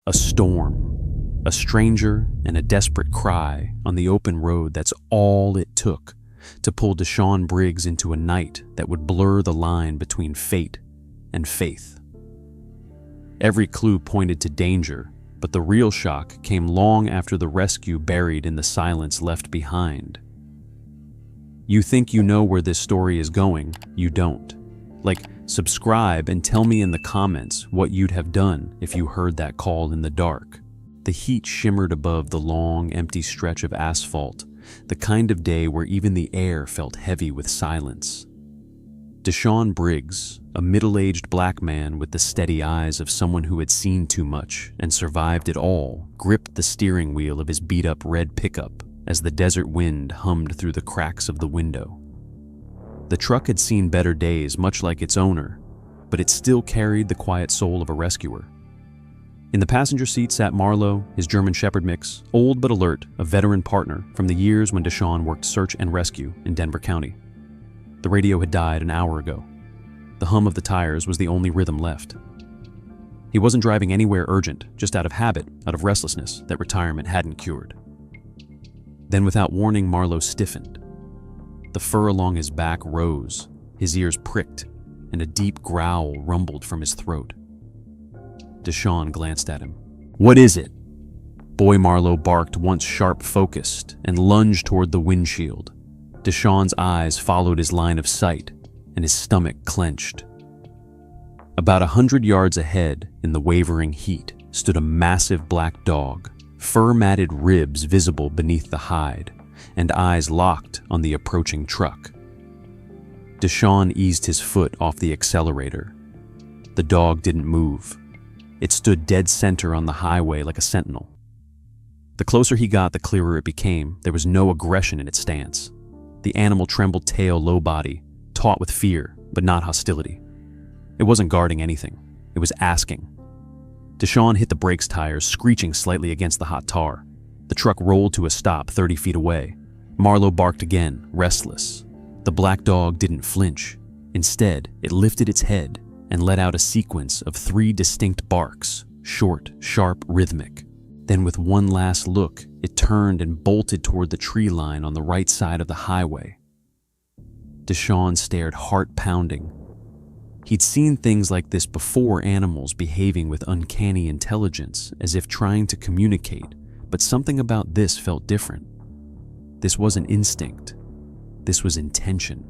A storm, a stranger, and a desperate cry on the open road, that's all it took to pull Deshaun Briggs into a night that would blur the line between fate and faith. Every clue pointed to danger, but the real shock came long after the rescue, buried in the silence left behind. You think you know where this story is going, you don't. Subscribe and tell me in the comments what you'd have done if you heard that call in the dark. The heat shimmered above the long, empty stretch of asphalt, the kind of day where even the air felt heavy with silence. Deshaun Briggs, a middle-aged black man with the steady eyes of someone who had seen too much and survived it all, gripped the steering wheel of his beat-up red pickup as the desert wind hummed through the cracks of the window. The truck had seen better days, much like its owner, but it still carried the quiet soul of a rescuer. In the passenger seat sat Marlowe, his German Shepherd mix, old but alert, a veteran partner from the years when Deshaun worked search and rescue in Denver County. The radio had died an hour ago. The hum of the tires was the only rhythm left. He wasn't driving anywhere urgent, just out of habit, out of restlessness that retirement hadn't cured. Then, without warning, Marlowe stiffened. The fur along his back rose, his ears pricked, and a deep growl rumbled from his throat. Deshaun glanced at him. "What is it?" Boy Marlowe barked, once sharp-focused, and lunged toward the windshield. Deshaun's eyes followed his line of sight, and his stomach clenched. About 100 yards ahead, in the wavering heat, stood a massive black dog, fur-matted ribs visible beneath the hide, and eyes locked on the approaching truck. Deshaun eased his foot off the accelerator. The dog didn't move. It stood dead center on the highway like a sentinel. The closer he got, the clearer it became. There was no aggression in its stance. The animal trembled, tail, low body, taut with fear, but not hostility. It wasn't guarding anything. It was asking. Deshaun hit the brakes tires, screeching slightly against the hot tar. The truck rolled to a stop 30 feet away. Marlowe barked again, restless. The black dog didn't flinch. Instead, it lifted its head and let out a sequence of 3 distinct barks, short, sharp, rhythmic. Then, with one last look, it turned and bolted toward the tree line on the right side of the highway. Deshaun stared, heart pounding. He'd seen things like this before, animals behaving with uncanny intelligence, as if trying to communicate, but something about this felt different. This wasn't instinct. This was intention.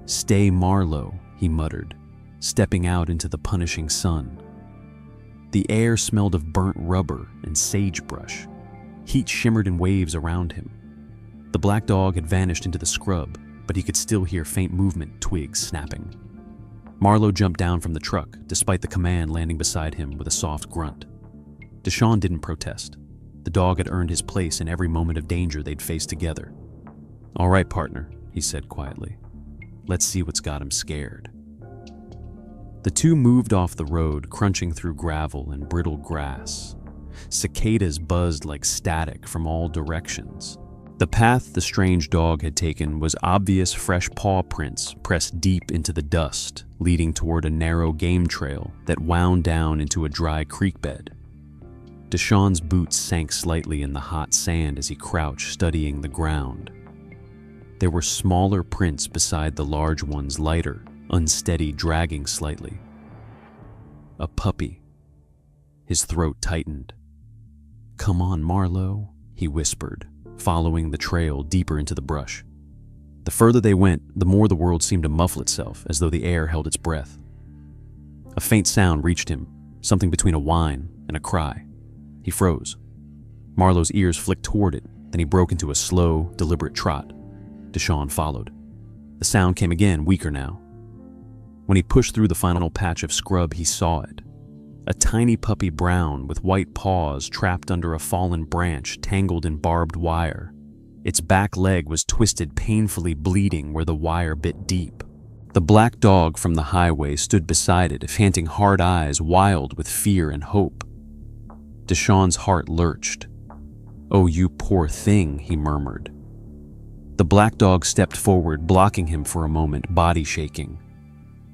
"Stay, Marlowe," he muttered, stepping out into the punishing sun. The air smelled of burnt rubber and sagebrush. Heat shimmered in waves around him. The black dog had vanished into the scrub, but he could still hear faint movement, twigs snapping. Marlowe jumped down from the truck, despite the command landing beside him with a soft grunt. Deshaun didn't protest. The dog had earned his place in every moment of danger they'd faced together. "All right, partner," he said quietly. "Let's see what's got him scared." The two moved off the road, crunching through gravel and brittle grass. Cicadas buzzed like static from all directions. The path the strange dog had taken was obvious fresh paw prints pressed deep into the dust, leading toward a narrow game trail that wound down into a dry creek bed. Deshaun's boots sank slightly in the hot sand as he crouched, studying the ground. There were smaller prints beside the large ones, lighter, unsteady, dragging slightly. A puppy. His throat tightened. "Come on, Marlowe," he whispered, following the trail deeper into the brush. The further they went, the more the world seemed to muffle itself, as though the air held its breath. A faint sound reached him, something between a whine and a cry. He froze. Marlowe's ears flicked toward it, then he broke into a slow, deliberate trot. Deshaun followed. The sound came again, weaker now. When he pushed through the final patch of scrub, he saw it. A tiny puppy, brown, with white paws trapped under a fallen branch tangled in barbed wire. Its back leg was twisted, painfully bleeding where the wire bit deep. The black dog from the highway stood beside it, fanting hard eyes, wild with fear and hope. Deshaun's heart lurched. "Oh, you poor thing," he murmured. The black dog stepped forward, blocking him for a moment, body shaking.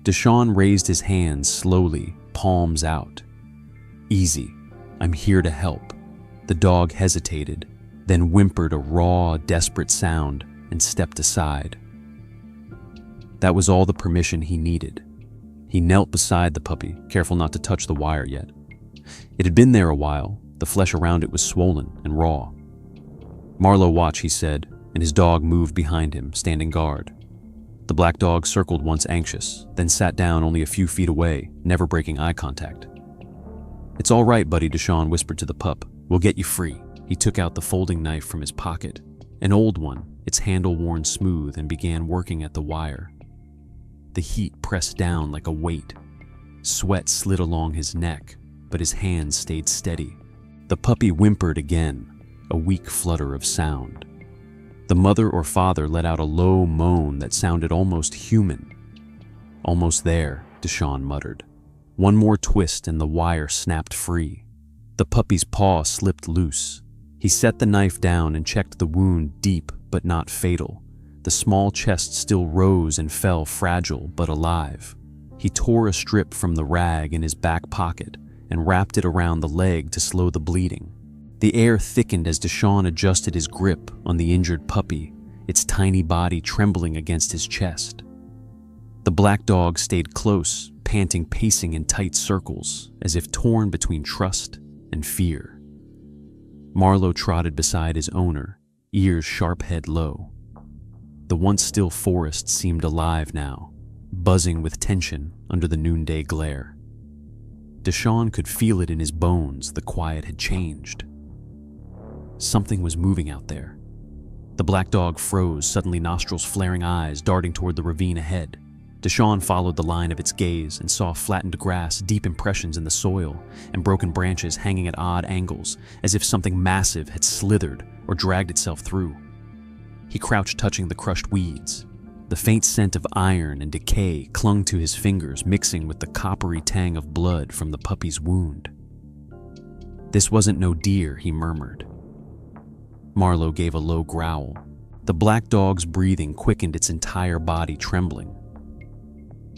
Deshaun raised his hands slowly, palms out. "Easy. I'm here to help." The dog hesitated, then whimpered a raw, desperate sound and stepped aside. That was all the permission he needed. He knelt beside the puppy, careful not to touch the wire yet. It had been there a while. The flesh around it was swollen and raw. "Marlowe, watch," he said, and his dog moved behind him, standing guard. The black dog circled once anxious, then sat down only a few feet away, never breaking eye contact. "It's all right, buddy," Deshawn whispered to the pup. "We'll get you free." He took out the folding knife from his pocket, an old one, its handle worn smooth, and began working at the wire. The heat pressed down like a weight. Sweat slid along his neck, but his hands stayed steady. The puppy whimpered again, a weak flutter of sound. The mother or father let out a low moan that sounded almost human. "Almost there," Deshawn muttered. One more twist and the wire snapped free. The puppy's paw slipped loose. He set the knife down and checked the wound, deep but not fatal. The small chest still rose and fell, fragile but alive. He tore a strip from the rag in his back pocket and wrapped it around the leg to slow the bleeding. The air thickened as Deshawn adjusted his grip on the injured puppy, its tiny body trembling against his chest. The black dog stayed close, panting, pacing in tight circles, as if torn between trust and fear. Marlowe trotted beside his owner, ears sharp, head low. The once still forest seemed alive now, buzzing with tension under the noonday glare. Deshawn could feel it in his bones. The quiet had changed. Something was moving out there. The black dog froze, suddenly nostrils flaring, eyes darting toward the ravine ahead. Deshawn followed the line of its gaze and saw flattened grass, deep impressions in the soil, and broken branches hanging at odd angles, as if something massive had slithered or dragged itself through. He crouched, touching the crushed weeds. The faint scent of iron and decay clung to his fingers, mixing with the coppery tang of blood from the puppy's wound. "This wasn't no deer," he murmured. Marlowe gave a low growl. The black dog's breathing quickened, its entire body trembling.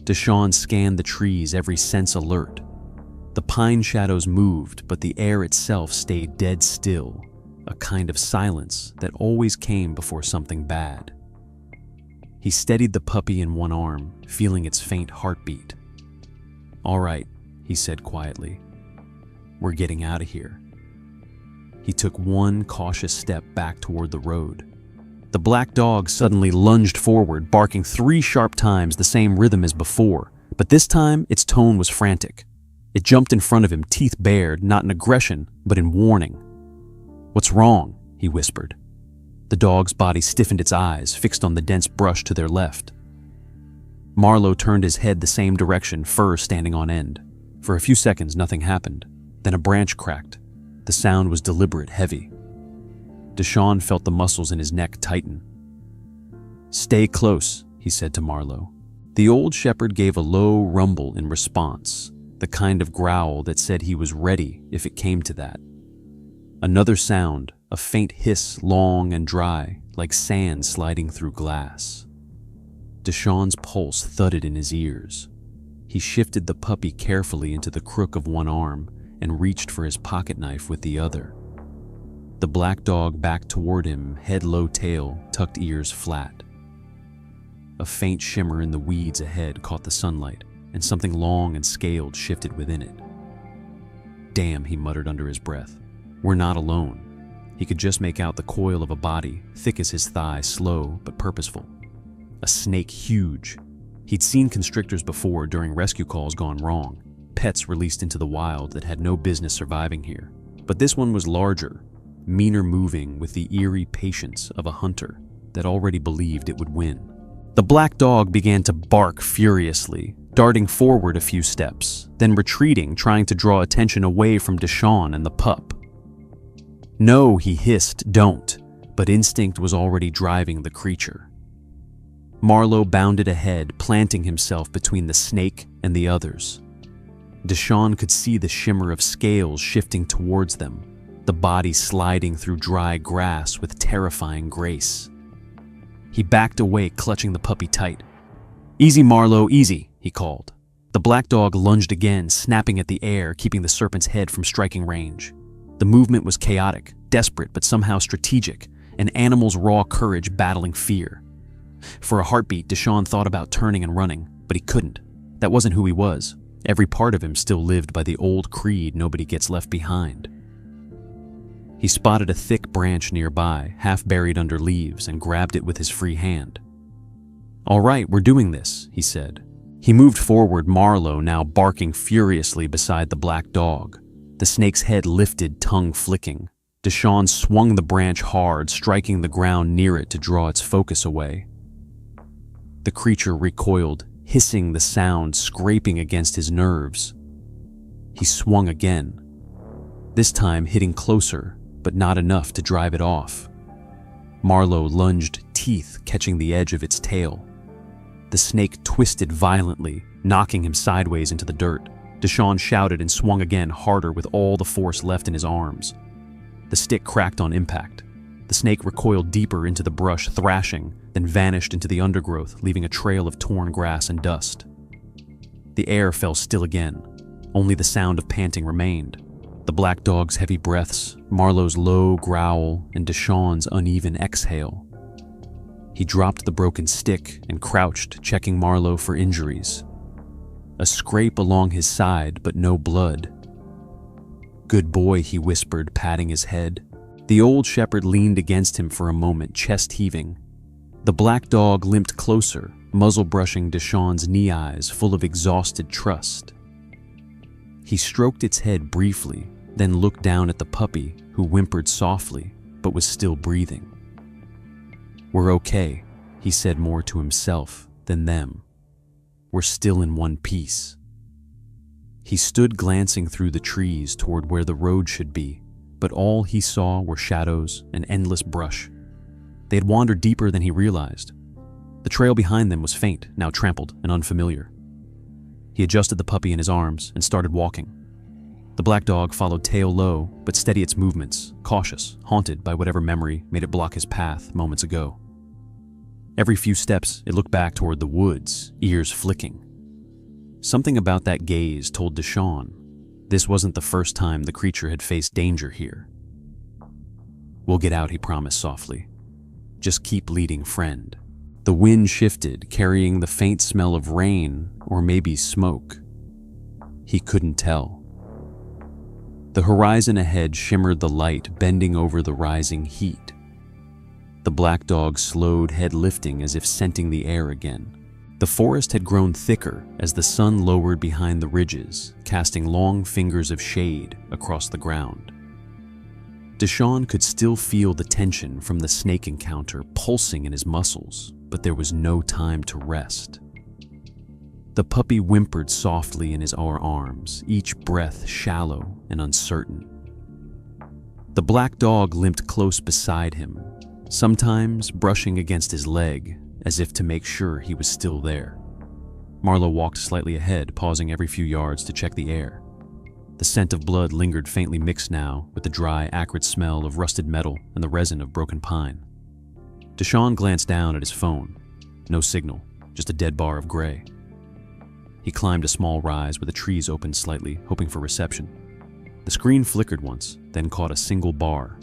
Deshawn scanned the trees, every sense alert. The pine shadows moved, but the air itself stayed dead still, a kind of silence that always came before something bad. He steadied the puppy in one arm, feeling its faint heartbeat. "All right," he said quietly. "We're getting out of here." He took one cautious step back toward the road. The black dog suddenly lunged forward, barking 3 sharp times, the same rhythm as before, but this time its tone was frantic. It jumped in front of him, teeth bared, not in aggression, but in warning. "What's wrong?" he whispered. The dog's body stiffened, its eyes fixed on the dense brush to their left. Marlowe turned his head the same direction, fur standing on end. For a few seconds, nothing happened. Then a branch cracked. The sound was deliberate, heavy. Deshawn felt the muscles in his neck tighten. "Stay close," he said to Marlowe. The old shepherd gave a low rumble in response, the kind of growl that said he was ready if it came to that. Another sound, a faint hiss, long and dry, like sand sliding through glass. Deshawn's pulse thudded in his ears. He shifted the puppy carefully into the crook of one arm and reached for his pocket knife with the other. The black dog backed toward him, head low, tail, tucked ears flat. A faint shimmer in the weeds ahead caught the sunlight, and something long and scaled shifted within it. "Damn," he muttered under his breath. "We're not alone." He could just make out the coil of a body, thick as his thigh, slow but purposeful. A snake, huge. He'd seen constrictors before during rescue calls gone wrong, pets released into the wild that had no business surviving here. But this one was larger, meaner, moving with the eerie patience of a hunter that already believed it would win. The black dog began to bark furiously, darting forward a few steps, then retreating, trying to draw attention away from Deshawn and the pup. "No," he hissed, "don't," but instinct was already driving the creature. Marlowe bounded ahead, planting himself between the snake and the others. Deshawn could see the shimmer of scales shifting towards them, the body sliding through dry grass with terrifying grace. He backed away, clutching the puppy tight. "Easy, Marlowe, easy," he called. The black dog lunged again, snapping at the air, keeping the serpent's head from striking range. The movement was chaotic, desperate, but somehow strategic, an animal's raw courage battling fear. For a heartbeat, Deshawn thought about turning and running, but he couldn't. That wasn't who he was. Every part of him still lived by the old creed, nobody gets left behind. He spotted a thick branch nearby, half buried under leaves, and grabbed it with his free hand. "All right, we're doing this," he said. He moved forward, Marlowe now barking furiously beside the black dog. The snake's head lifted, tongue flicking. Deshawn swung the branch hard, striking the ground near it to draw its focus away. The creature recoiled, hissing, the sound scraping against his nerves. He swung again, this time hitting closer, but not enough to drive it off. Marlowe lunged, teeth catching the edge of its tail. The snake twisted violently, knocking him sideways into the dirt. Deshawn shouted and swung again, harder with all the force left in his arms. The stick cracked on impact. The snake recoiled deeper into the brush, thrashing, then vanished into the undergrowth, leaving a trail of torn grass and dust. The air fell still again. Only the sound of panting remained. The black dog's heavy breaths, Marlowe's low growl, and Deshawn's uneven exhale. He dropped the broken stick and crouched, checking Marlowe for injuries. A scrape along his side, but no blood. "Good boy," he whispered, patting his head. The old shepherd leaned against him for a moment, chest heaving. The black dog limped closer, muzzle brushing Deshawn's knee eyes, full of exhausted trust. He stroked its head briefly, then looked down at the puppy, who whimpered softly, but was still breathing. "We're okay," he said, more to himself than them. "We're still in one piece." He stood glancing through the trees toward where the road should be, but all he saw were shadows and endless brush. They had wandered deeper than he realized. The trail behind them was faint, now trampled and unfamiliar. He adjusted the puppy in his arms and started walking. The black dog followed tail low, but steady its movements, cautious, haunted by whatever memory made it block his path moments ago. Every few steps, it looked back toward the woods, ears flicking. Something about that gaze told Deshawn this wasn't the first time the creature had faced danger here. "We'll get out," he promised softly. "Just keep leading, friend." The wind shifted, carrying the faint smell of rain, or maybe smoke. He couldn't tell. The horizon ahead shimmered the light, bending over the rising heat. The black dog slowed, head lifting as if scenting the air again. The forest had grown thicker as the sun lowered behind the ridges, casting long fingers of shade across the ground. Deshawn could still feel the tension from the snake encounter pulsing in his muscles, but there was no time to rest. The puppy whimpered softly in his arms, each breath shallow and uncertain. The black dog limped close beside him, sometimes brushing against his leg, as if to make sure he was still there. Marlowe walked slightly ahead, pausing every few yards to check the air. The scent of blood lingered, faintly mixed now with the dry, acrid smell of rusted metal and the resin of broken pine. Deshawn glanced down at his phone. No signal, just a dead bar of gray. He climbed a small rise where the trees opened slightly, hoping for reception. The screen flickered once, then caught a single bar.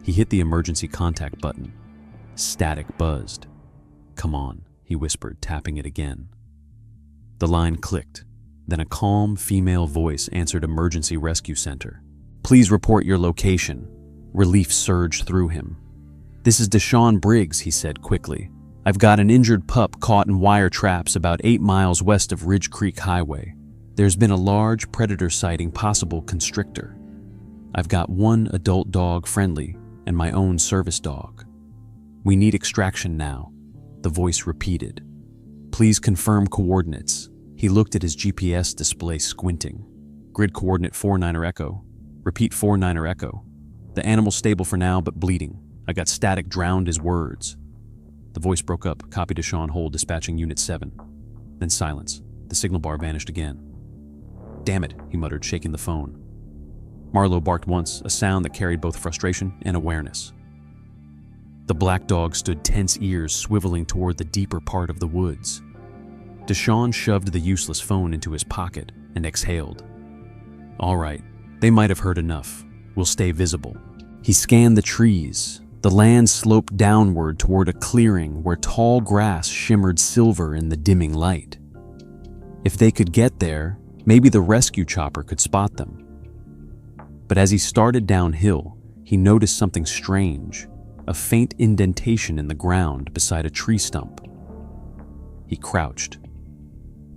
He hit the emergency contact button. Static buzzed. "Come on," he whispered, tapping it again. The line clicked. Then a calm female voice answered Emergency Rescue Center. "Please report your location." Relief surged through him. "This is Deshawn Briggs," he said quickly. "I've got an injured pup caught in wire traps about 8 miles west of Ridge Creek Highway. There's been a large predator sighting, possible constrictor. I've got one adult dog friendly and my own service dog. We need extraction now," the voice repeated. "Please confirm coordinates." He looked at his GPS display, squinting. Grid coordinate 49er Echo. Repeat 49er Echo. "The animal's stable for now, but bleeding." I got static, drowned his words. The voice broke up, copy Deshawn hold, dispatching Unit 7. Then silence. The signal bar vanished again. "Damn it," he muttered, shaking the phone. Marlowe barked once, a sound that carried both frustration and awareness. The black dog stood tense, ears swiveling toward the deeper part of the woods. Deshaun shoved the useless phone into his pocket and exhaled. All right, they might have heard enough. We'll stay visible. He scanned the trees. The land sloped downward toward a clearing where tall grass shimmered silver in the dimming light. If they could get there, maybe the rescue chopper could spot them. But as he started downhill, he noticed something strange, a faint indentation in the ground beside a tree stump. He crouched.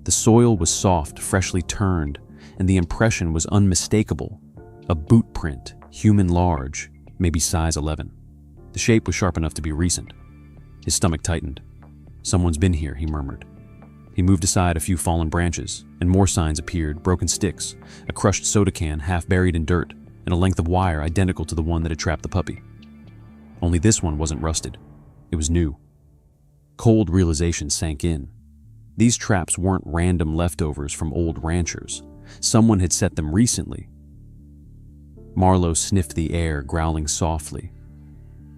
The soil was soft, freshly turned, and the impression was unmistakable, a boot print, human large, maybe size 11. The shape was sharp enough to be recent. His stomach tightened. Someone's been here, he murmured. He moved aside a few fallen branches, and more signs appeared, broken sticks, a crushed soda can half buried in dirt, and a length of wire identical to the one that had trapped the puppy. Only this one wasn't rusted. It was new. Cold realization sank in. These traps weren't random leftovers from old ranchers. Someone had set them recently. Marlowe sniffed the air, growling softly.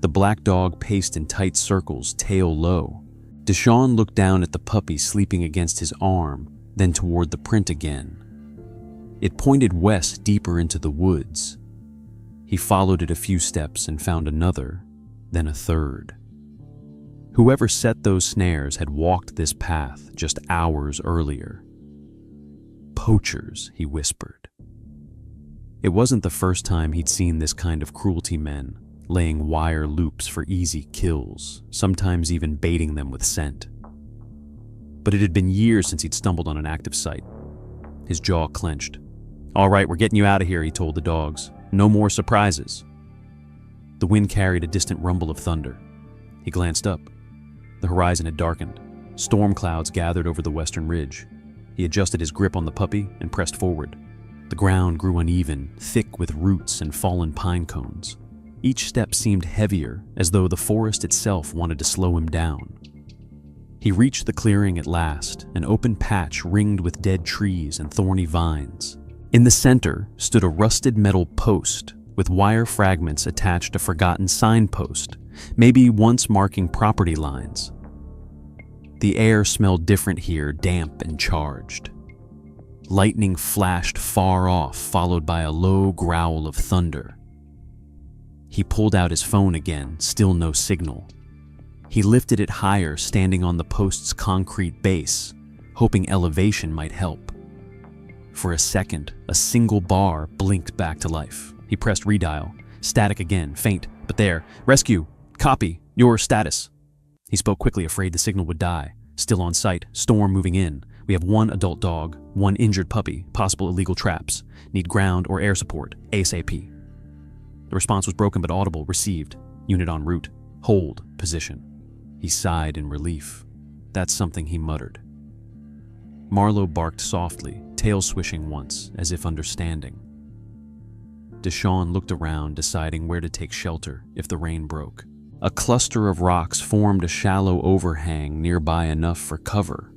The black dog paced in tight circles, tail low. Deshaun looked down at the puppy sleeping against his arm, then toward the print again. It pointed west deeper into the woods. He followed it a few steps and found another, then a third. Whoever set those snares had walked this path just hours earlier. Poachers, he whispered. It wasn't the first time he'd seen this kind of cruelty men, laying wire loops for easy kills, sometimes even baiting them with scent. But it had been years since he'd stumbled on an active site. His jaw clenched. All right, we're getting you out of here, he told the dogs. No more surprises. The wind carried a distant rumble of thunder. He glanced up. The horizon had darkened. Storm clouds gathered over the western ridge. He adjusted his grip on the puppy and pressed forward. The ground grew uneven, thick with roots and fallen pine cones. Each step seemed heavier, as though the forest itself wanted to slow him down. He reached the clearing at last, an open patch ringed with dead trees and thorny vines. In the center stood a rusted metal post with wire fragments attached to a forgotten signpost, maybe once marking property lines. The air smelled different here, damp and charged. Lightning flashed far off, followed by a low growl of thunder. He pulled out his phone again, still no signal. He lifted it higher, standing on the post's concrete base, hoping elevation might help. For a second, a single bar blinked back to life. He pressed redial. Static again, faint, but there. Rescue. Copy. Your status. He spoke quickly, afraid the signal would die. Still on site. Storm moving in. We have one adult dog, one injured puppy, possible illegal traps. Need ground or air support. ASAP. The response was broken but audible. Received. Unit en route. Hold. Position. He sighed in relief. That's something he muttered. Marlowe barked softly, tail swishing once, as if understanding. Deshaun looked around, deciding where to take shelter if the rain broke. A cluster of rocks formed a shallow overhang nearby enough for cover.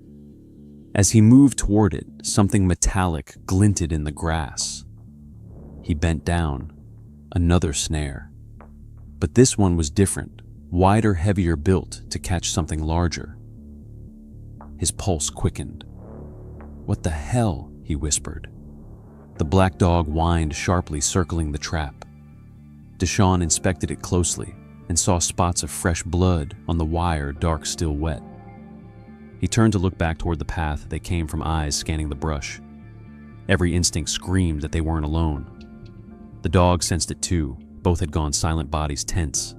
As he moved toward it, something metallic glinted in the grass. He bent down. Another snare. But this one was different, wider, heavier built to catch something larger. His pulse quickened. What the hell? He whispered. The black dog whined sharply, circling the trap. Deshaun inspected it closely and saw spots of fresh blood on the wire, dark still wet. He turned to look back toward the path they came from, eyes scanning the brush. Every instinct screamed that they weren't alone. The dog sensed it too. Both had gone silent, bodies tense.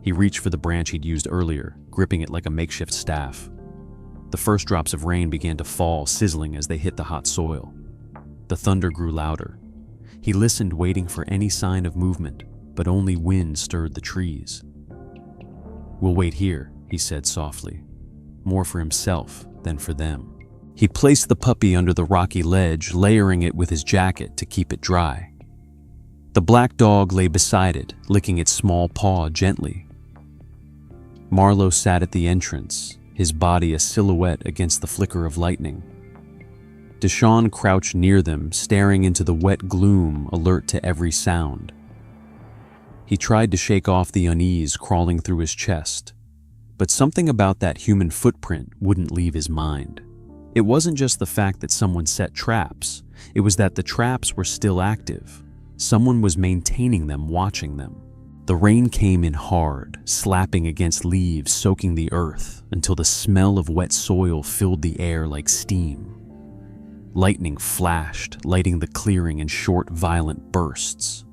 He reached for the branch he'd used earlier, gripping it like a makeshift staff. The first drops of rain began to fall, sizzling as they hit the hot soil. The thunder grew louder. He listened, waiting for any sign of movement, but only wind stirred the trees. We'll wait here, he said softly, more for himself than for them. He placed the puppy under the rocky ledge, layering it with his jacket to keep it dry. The black dog lay beside it, licking its small paw gently. Marlowe sat at the entrance, his body a silhouette against the flicker of lightning. Deshaun crouched near them, staring into the wet gloom, alert to every sound. He tried to shake off the unease crawling through his chest, but something about that human footprint wouldn't leave his mind. It wasn't just the fact that someone set traps, it was that the traps were still active. Someone was maintaining them, watching them. The rain came in hard, slapping against leaves, soaking the earth until the smell of wet soil filled the air like steam. Lightning flashed, lighting the clearing in short, violent bursts.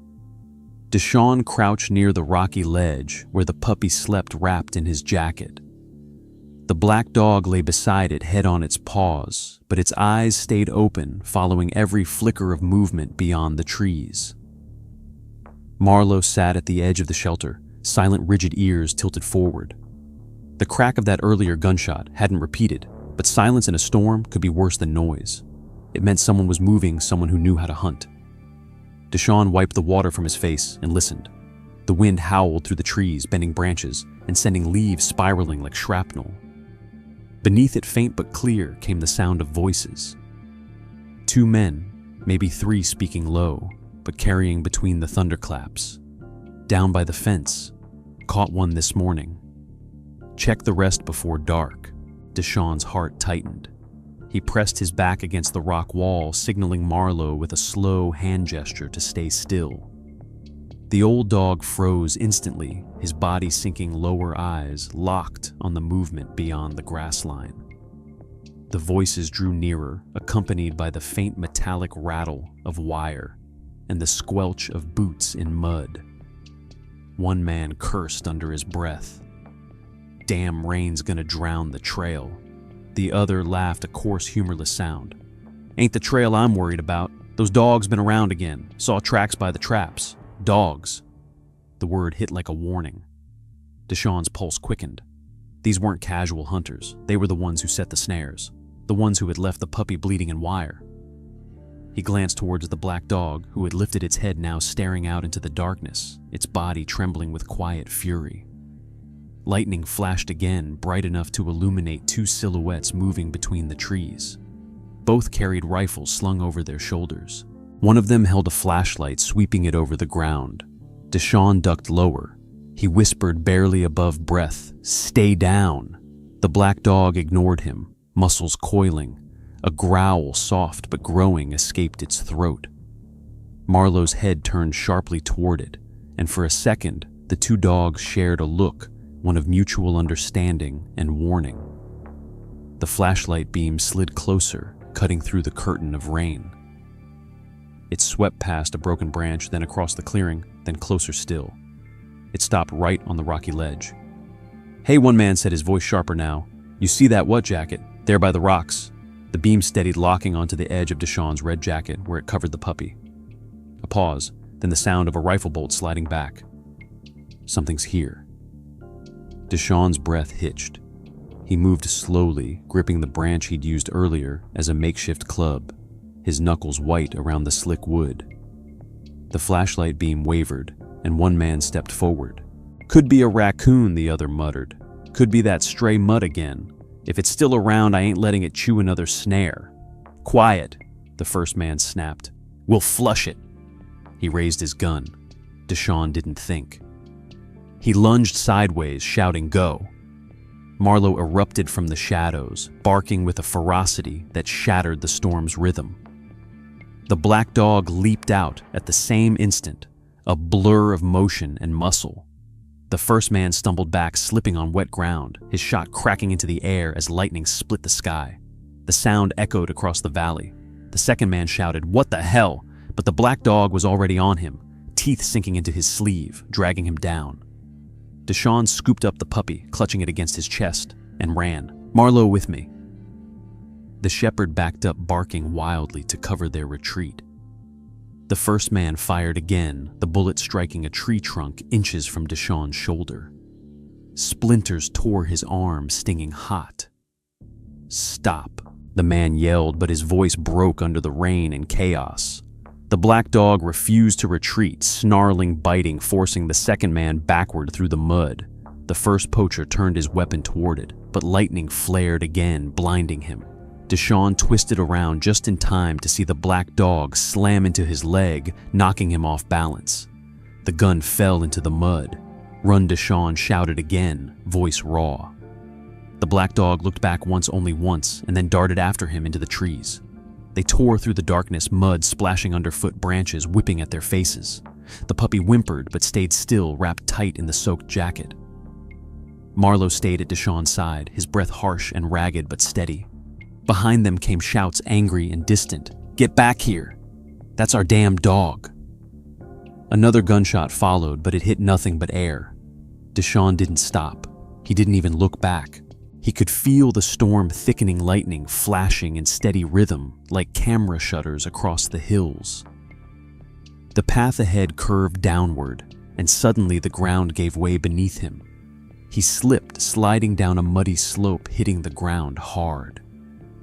Deshawn crouched near the rocky ledge where the puppy slept wrapped in his jacket. The black dog lay beside it, head on its paws, but its eyes stayed open, following every flicker of movement beyond the trees. Marlowe sat at the edge of the shelter, silent, rigid ears tilted forward. The crack of that earlier gunshot hadn't repeated, but silence in a storm could be worse than noise. It meant someone was moving, someone who knew how to hunt. Deshawn wiped the water from his face and listened. The wind howled through the trees, bending branches and sending leaves spiraling like shrapnel. Beneath it, faint but clear, came the sound of voices. 2 men, maybe 3, speaking low, but carrying between the thunderclaps. Down by the fence. Caught one this morning. Check the rest before dark. Deshawn's heart tightened. He pressed his back against the rock wall, signaling Marlowe with a slow hand gesture to stay still. The old dog froze instantly, his body sinking, lower eyes locked on the movement beyond the grass line. The voices drew nearer, accompanied by the faint metallic rattle of wire and the squelch of boots in mud. One man cursed under his breath. "Damn rain's gonna drown the trail." The other laughed, a coarse, humorless sound. "Ain't the trail I'm worried about. Those dogs been around again. Saw tracks by the traps. Dogs." The word hit like a warning. Deshawn's pulse quickened. These weren't casual hunters. They were the ones who set the snares, the ones who had left the puppy bleeding in wire. He glanced towards the black dog, who had lifted its head, now staring out into the darkness, its body trembling with quiet fury. Lightning flashed again, bright enough to illuminate 2 silhouettes moving between the trees. Both carried rifles slung over their shoulders. One of them held a flashlight, sweeping it over the ground. Deshawn ducked lower. He whispered barely above breath, "Stay down." The black dog ignored him, muscles coiling. A growl, soft but growing, escaped its throat. Marlowe's head turned sharply toward it, and for a second, the 2 dogs shared a look, one of mutual understanding and warning. The flashlight beam slid closer, cutting through the curtain of rain. It swept past a broken branch, then across the clearing, then closer still. It stopped right on the rocky ledge. "Hey," one man said, his voice sharper now. "You see that what jacket? There by the rocks." The beam steadied, locking onto the edge of Deshawn's red jacket where it covered the puppy. A pause, then the sound of a rifle bolt sliding back. Something's here. Deshawn's breath hitched. He moved slowly, gripping the branch he'd used earlier as a makeshift club, his knuckles white around the slick wood. The flashlight beam wavered, and one man stepped forward. "Could be a raccoon," the other muttered. "Could be that stray mutt again. If it's still around, I ain't letting it chew another snare." "Quiet," the first man snapped. "We'll flush it." He raised his gun. Deshawn didn't think. He lunged sideways, shouting, "Go." Marlowe erupted from the shadows, barking with a ferocity that shattered the storm's rhythm. The black dog leaped out at the same instant, a blur of motion and muscle. The first man stumbled back, slipping on wet ground, his shot cracking into the air as lightning split the sky. The sound echoed across the valley. The second man shouted, "What the hell?" But the black dog was already on him, teeth sinking into his sleeve, dragging him down. Deshawn scooped up the puppy, clutching it against his chest, and ran. "Marlowe with me." The shepherd backed up, barking wildly to cover their retreat. The first man fired again, the bullet striking a tree trunk inches from Deshawn's shoulder. Splinters tore his arm, stinging hot. "Stop," the man yelled, but his voice broke under the rain and chaos. The black dog refused to retreat, snarling, biting, forcing the second man backward through the mud. The first poacher turned his weapon toward it, but lightning flared again, blinding him. Deshawn twisted around just in time to see the black dog slam into his leg, knocking him off balance. The gun fell into the mud. "Run," Deshawn shouted again, voice raw. The black dog looked back only once, and then darted after him into the trees. They tore through the darkness, mud splashing underfoot, branches whipping at their faces. The puppy whimpered but stayed still, wrapped tight in the soaked jacket. Marlowe stayed at Deshawn's side, his breath harsh and ragged but steady. Behind them came shouts, angry and distant. "Get back here! That's our damn dog!" Another gunshot followed, but it hit nothing but air. Deshawn didn't stop. He didn't even look back. He could feel the storm thickening, lightning flashing in steady rhythm, like camera shutters across the hills. The path ahead curved downward, and suddenly the ground gave way beneath him. He slipped, sliding down a muddy slope, hitting the ground hard.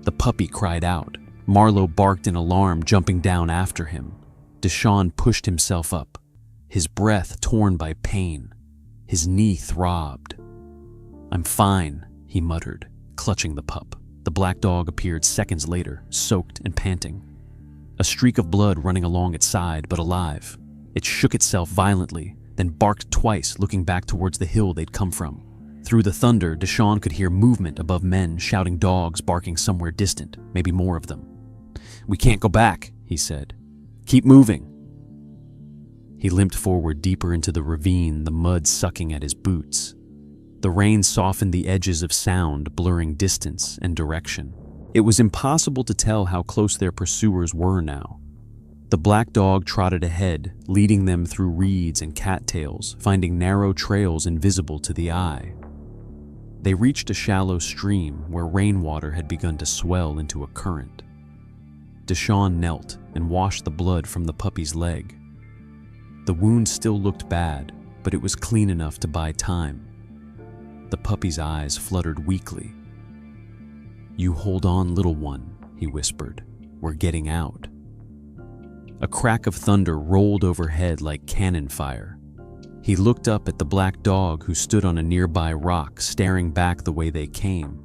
The puppy cried out. Marlowe barked in alarm, jumping down after him. Deshawn pushed himself up, his breath torn by pain. His knee throbbed. "I'm fine," he muttered, clutching the pup. The black dog appeared seconds later, soaked and panting. A streak of blood running along its side, but alive. It shook itself violently, then barked twice, looking back towards the hill they'd come from. Through the thunder, Deshawn could hear movement above men, shouting, dogs barking somewhere distant, maybe more of them. "We can't go back," he said. "Keep moving." He limped forward deeper into the ravine, the mud sucking at his boots. The rain softened the edges of sound, blurring distance and direction. It was impossible to tell how close their pursuers were now. The black dog trotted ahead, leading them through reeds and cattails, finding narrow trails invisible to the eye. They reached a shallow stream where rainwater had begun to swell into a current. Deshawn knelt and washed the blood from the puppy's leg. The wound still looked bad, but it was clean enough to buy time. The puppy's eyes fluttered weakly. "You hold on, little one," he whispered. "We're getting out." A crack of thunder rolled overhead like cannon fire. He looked up at the black dog who stood on a nearby rock, staring back the way they came.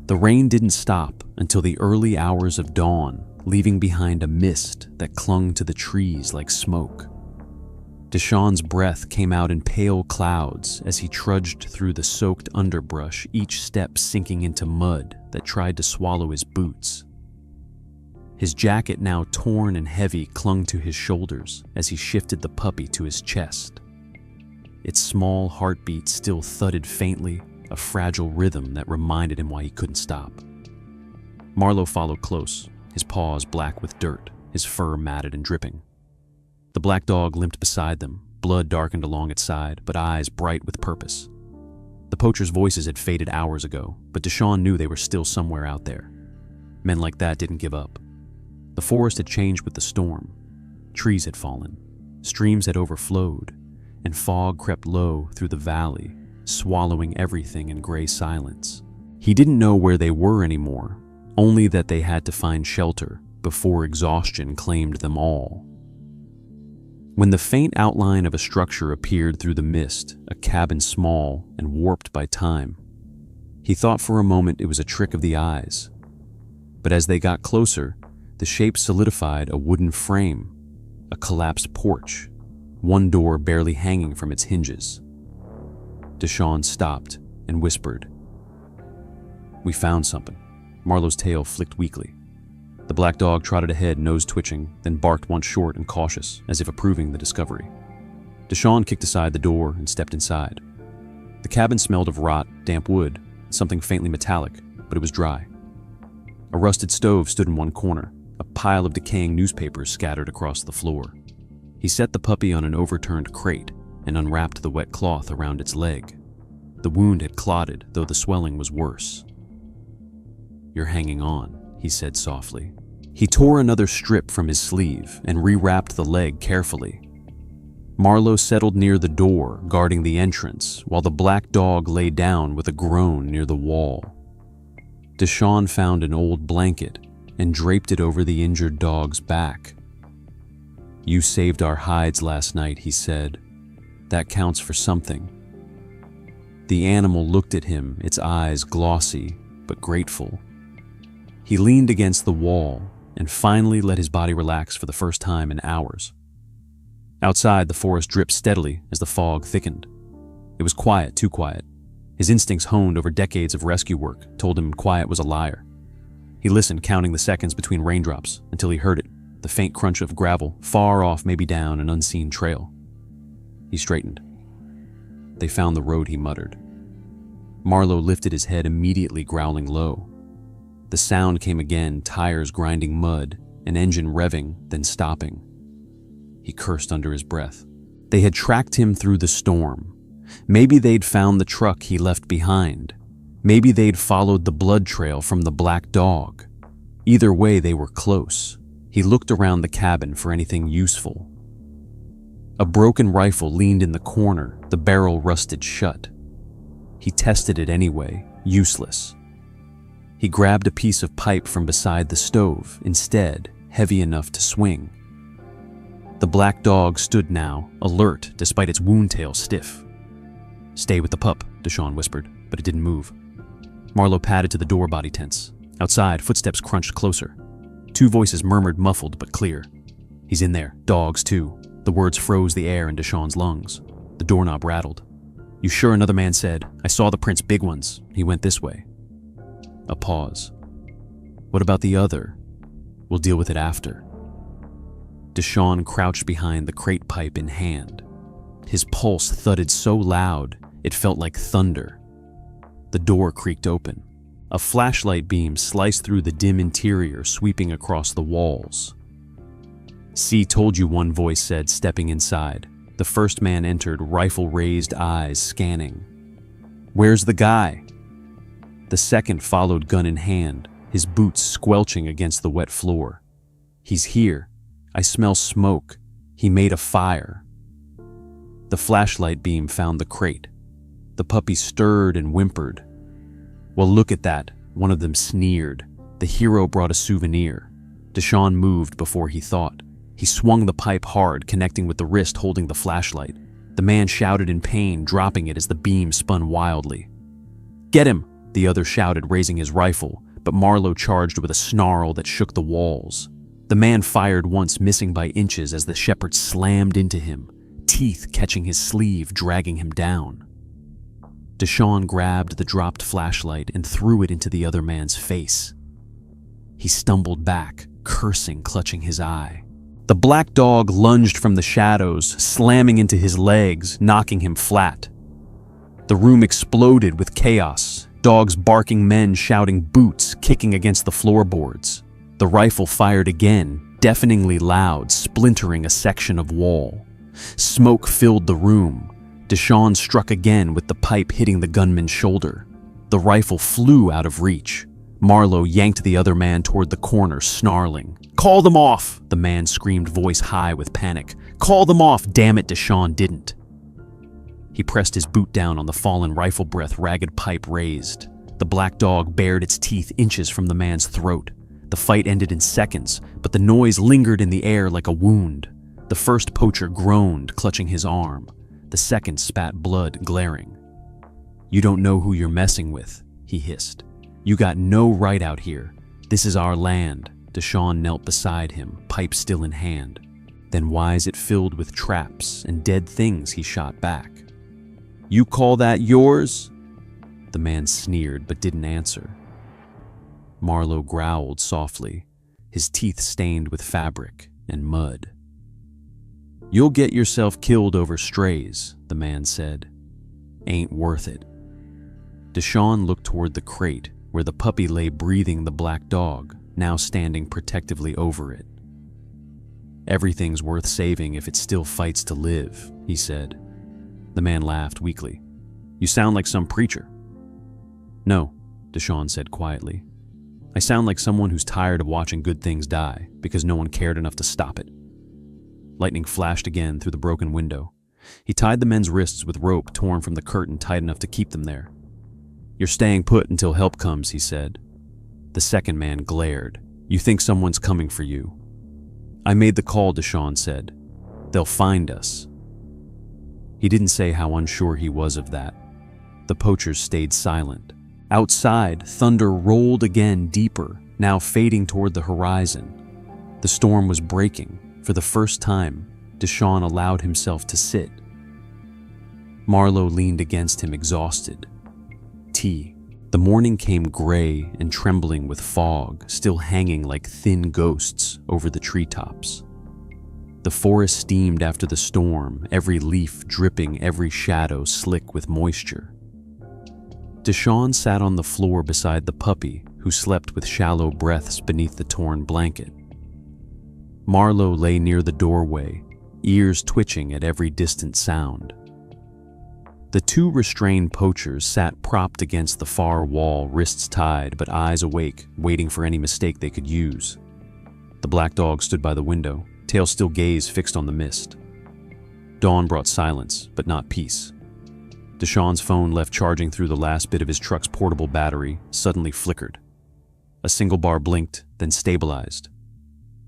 The rain didn't stop until the early hours of dawn, leaving behind a mist that clung to the trees like smoke. Deshawn's breath came out in pale clouds as he trudged through the soaked underbrush, each step sinking into mud that tried to swallow his boots. His jacket, now torn and heavy, clung to his shoulders as he shifted the puppy to his chest. Its small heartbeat still thudded faintly, a fragile rhythm that reminded him why he couldn't stop. Marlowe followed close, his paws black with dirt, his fur matted and dripping. The black dog limped beside them, blood darkened along its side, but eyes bright with purpose. The poachers' voices had faded hours ago, but Deshawn knew they were still somewhere out there. Men like that didn't give up. The forest had changed with the storm. Trees had fallen, streams had overflowed, and fog crept low through the valley, swallowing everything in gray silence. He didn't know where they were anymore, only that they had to find shelter before exhaustion claimed them all. When the faint outline of a structure appeared through the mist, a cabin small and warped by time, he thought for a moment it was a trick of the eyes. But as they got closer, the shape solidified: a wooden frame, a collapsed porch, one door barely hanging from its hinges. Deshawn stopped and whispered, "We found something." Marlowe's tail flicked weakly. The black dog trotted ahead, nose twitching, then barked once short and cautious, as if approving the discovery. Deshawn kicked aside the door and stepped inside. The cabin smelled of rot, damp wood, and something faintly metallic, but it was dry. A rusted stove stood in one corner, a pile of decaying newspapers scattered across the floor. He set the puppy on an overturned crate and unwrapped the wet cloth around its leg. The wound had clotted, though the swelling was worse. "You're hanging on," he said softly. He tore another strip from his sleeve and rewrapped the leg carefully. Marlowe settled near the door, guarding the entrance, while the black dog lay down with a groan near the wall. Deshawn found an old blanket and draped it over the injured dog's back. "You saved our hides last night," he said. "That counts for something." The animal looked at him, its eyes glossy but grateful. He leaned against the wall and finally let his body relax for the first time in hours. Outside, the forest dripped steadily as the fog thickened. It was quiet, too quiet. His instincts honed over decades of rescue work told him quiet was a liar. He listened, counting the seconds between raindrops, until he heard it, the faint crunch of gravel, far off, maybe down an unseen trail. He straightened. They found the road, he muttered. Marlowe lifted his head, immediately growling low. The sound came again, tires grinding mud, an engine revving, then stopping. He cursed under his breath. They had tracked him through the storm. Maybe they'd found the truck he left behind. Maybe they'd followed the blood trail from the black dog. Either way, they were close. He looked around the cabin for anything useful. A broken rifle leaned in the corner, the barrel rusted shut. He tested it anyway, useless. He grabbed a piece of pipe from beside the stove, instead, heavy enough to swing. The black dog stood now, alert despite its wound tail stiff. "Stay with the pup," Deshawn whispered, but it didn't move. Marlowe padded to the door, body tense. Outside, footsteps crunched closer. Two voices murmured, muffled but clear. "He's in there. Dogs, too." The words froze the air in Deshawn's lungs. The doorknob rattled. "You sure?" another man said. "I saw the prints, big ones. He went this way." A pause. "What about the other? We'll deal with it after." Deshawn crouched behind the crate pipe in hand. His pulse thudded so loud, it felt like thunder. The door creaked open. A flashlight beam sliced through the dim interior, sweeping across the walls. "See, told you," one voice said, stepping inside. The first man entered, rifle-raised eyes scanning. "Where's the guy?" The second followed, gun in hand, his boots squelching against the wet floor. "He's here. I smell smoke. He made a fire." The flashlight beam found the crate. The puppy stirred and whimpered. "Well, look at that," one of them sneered. The hero brought a souvenir. Deshawn moved before he thought. He swung the pipe hard, connecting with the wrist holding the flashlight. The man shouted in pain, dropping it as the beam spun wildly. "Get him!" the other shouted, raising his rifle, but Marlowe charged with a snarl that shook the walls. The man fired once, missing by inches as the shepherd slammed into him, teeth catching his sleeve, dragging him down. Deshawn grabbed the dropped flashlight and threw it into the other man's face. He stumbled back, cursing, clutching his eye. The black dog lunged from the shadows, slamming into his legs, knocking him flat. The room exploded with chaos, dogs barking, men shouting, boots kicking against the floorboards. The rifle fired again, deafeningly loud, splintering a section of wall. Smoke filled the room. Deshawn struck again with the pipe hitting the gunman's shoulder. The rifle flew out of reach. Marlowe yanked the other man toward the corner, snarling. "Call them off!" the man screamed, voice high with panic. "Call them off, damn it!" Deshawn didn't. He pressed his boot down on the fallen rifle breath, ragged pipe raised. The black dog bared its teeth inches from the man's throat. The fight ended in seconds, but the noise lingered in the air like a wound. The first poacher groaned, clutching his arm. The second spat blood, glaring. "You don't know who you're messing with," he hissed. "You got no right out here. This is our land." Deshawn knelt beside him, pipe still in hand. "Then why is it filled with traps and dead things?" he shot back. "You call that yours?" The man sneered but didn't answer. Marlowe growled softly, his teeth stained with fabric and mud. "You'll get yourself killed over strays," the man said. "Ain't worth it." Deshawn looked toward the crate, where the puppy lay breathing the black dog, now standing protectively over it. "Everything's worth saving if it still fights to live," he said. The man laughed weakly. "You sound like some preacher." "No," Deshawn said quietly. "I sound like someone who's tired of watching good things die because no one cared enough to stop it." Lightning flashed again through the broken window. He tied the men's wrists with rope torn from the curtain tight enough to keep them there. "You're staying put until help comes," he said. The second man glared. "You think someone's coming for you." "I made the call," Deshawn said. "They'll find us." He didn't say how unsure he was of that. The poachers stayed silent. Outside, thunder rolled again deeper, now fading toward the horizon. The storm was breaking. For the first time, Deshawn allowed himself to sit. Marlowe leaned against him, exhausted. tea. The morning came gray and trembling with fog, still hanging like thin ghosts over the treetops. The forest steamed after the storm, every leaf dripping, every shadow slick with moisture. Deshawn sat on the floor beside the puppy, who slept with shallow breaths beneath the torn blanket. Marlowe lay near the doorway, ears twitching at every distant sound. The two restrained poachers sat propped against the far wall, wrists tied but eyes awake, waiting for any mistake they could use. The black dog stood by the window, tail still gaze fixed on the mist. Dawn brought silence, but not peace. Deshawn's phone, left charging through the last bit of his truck's portable battery, suddenly flickered. A single bar blinked, then stabilized.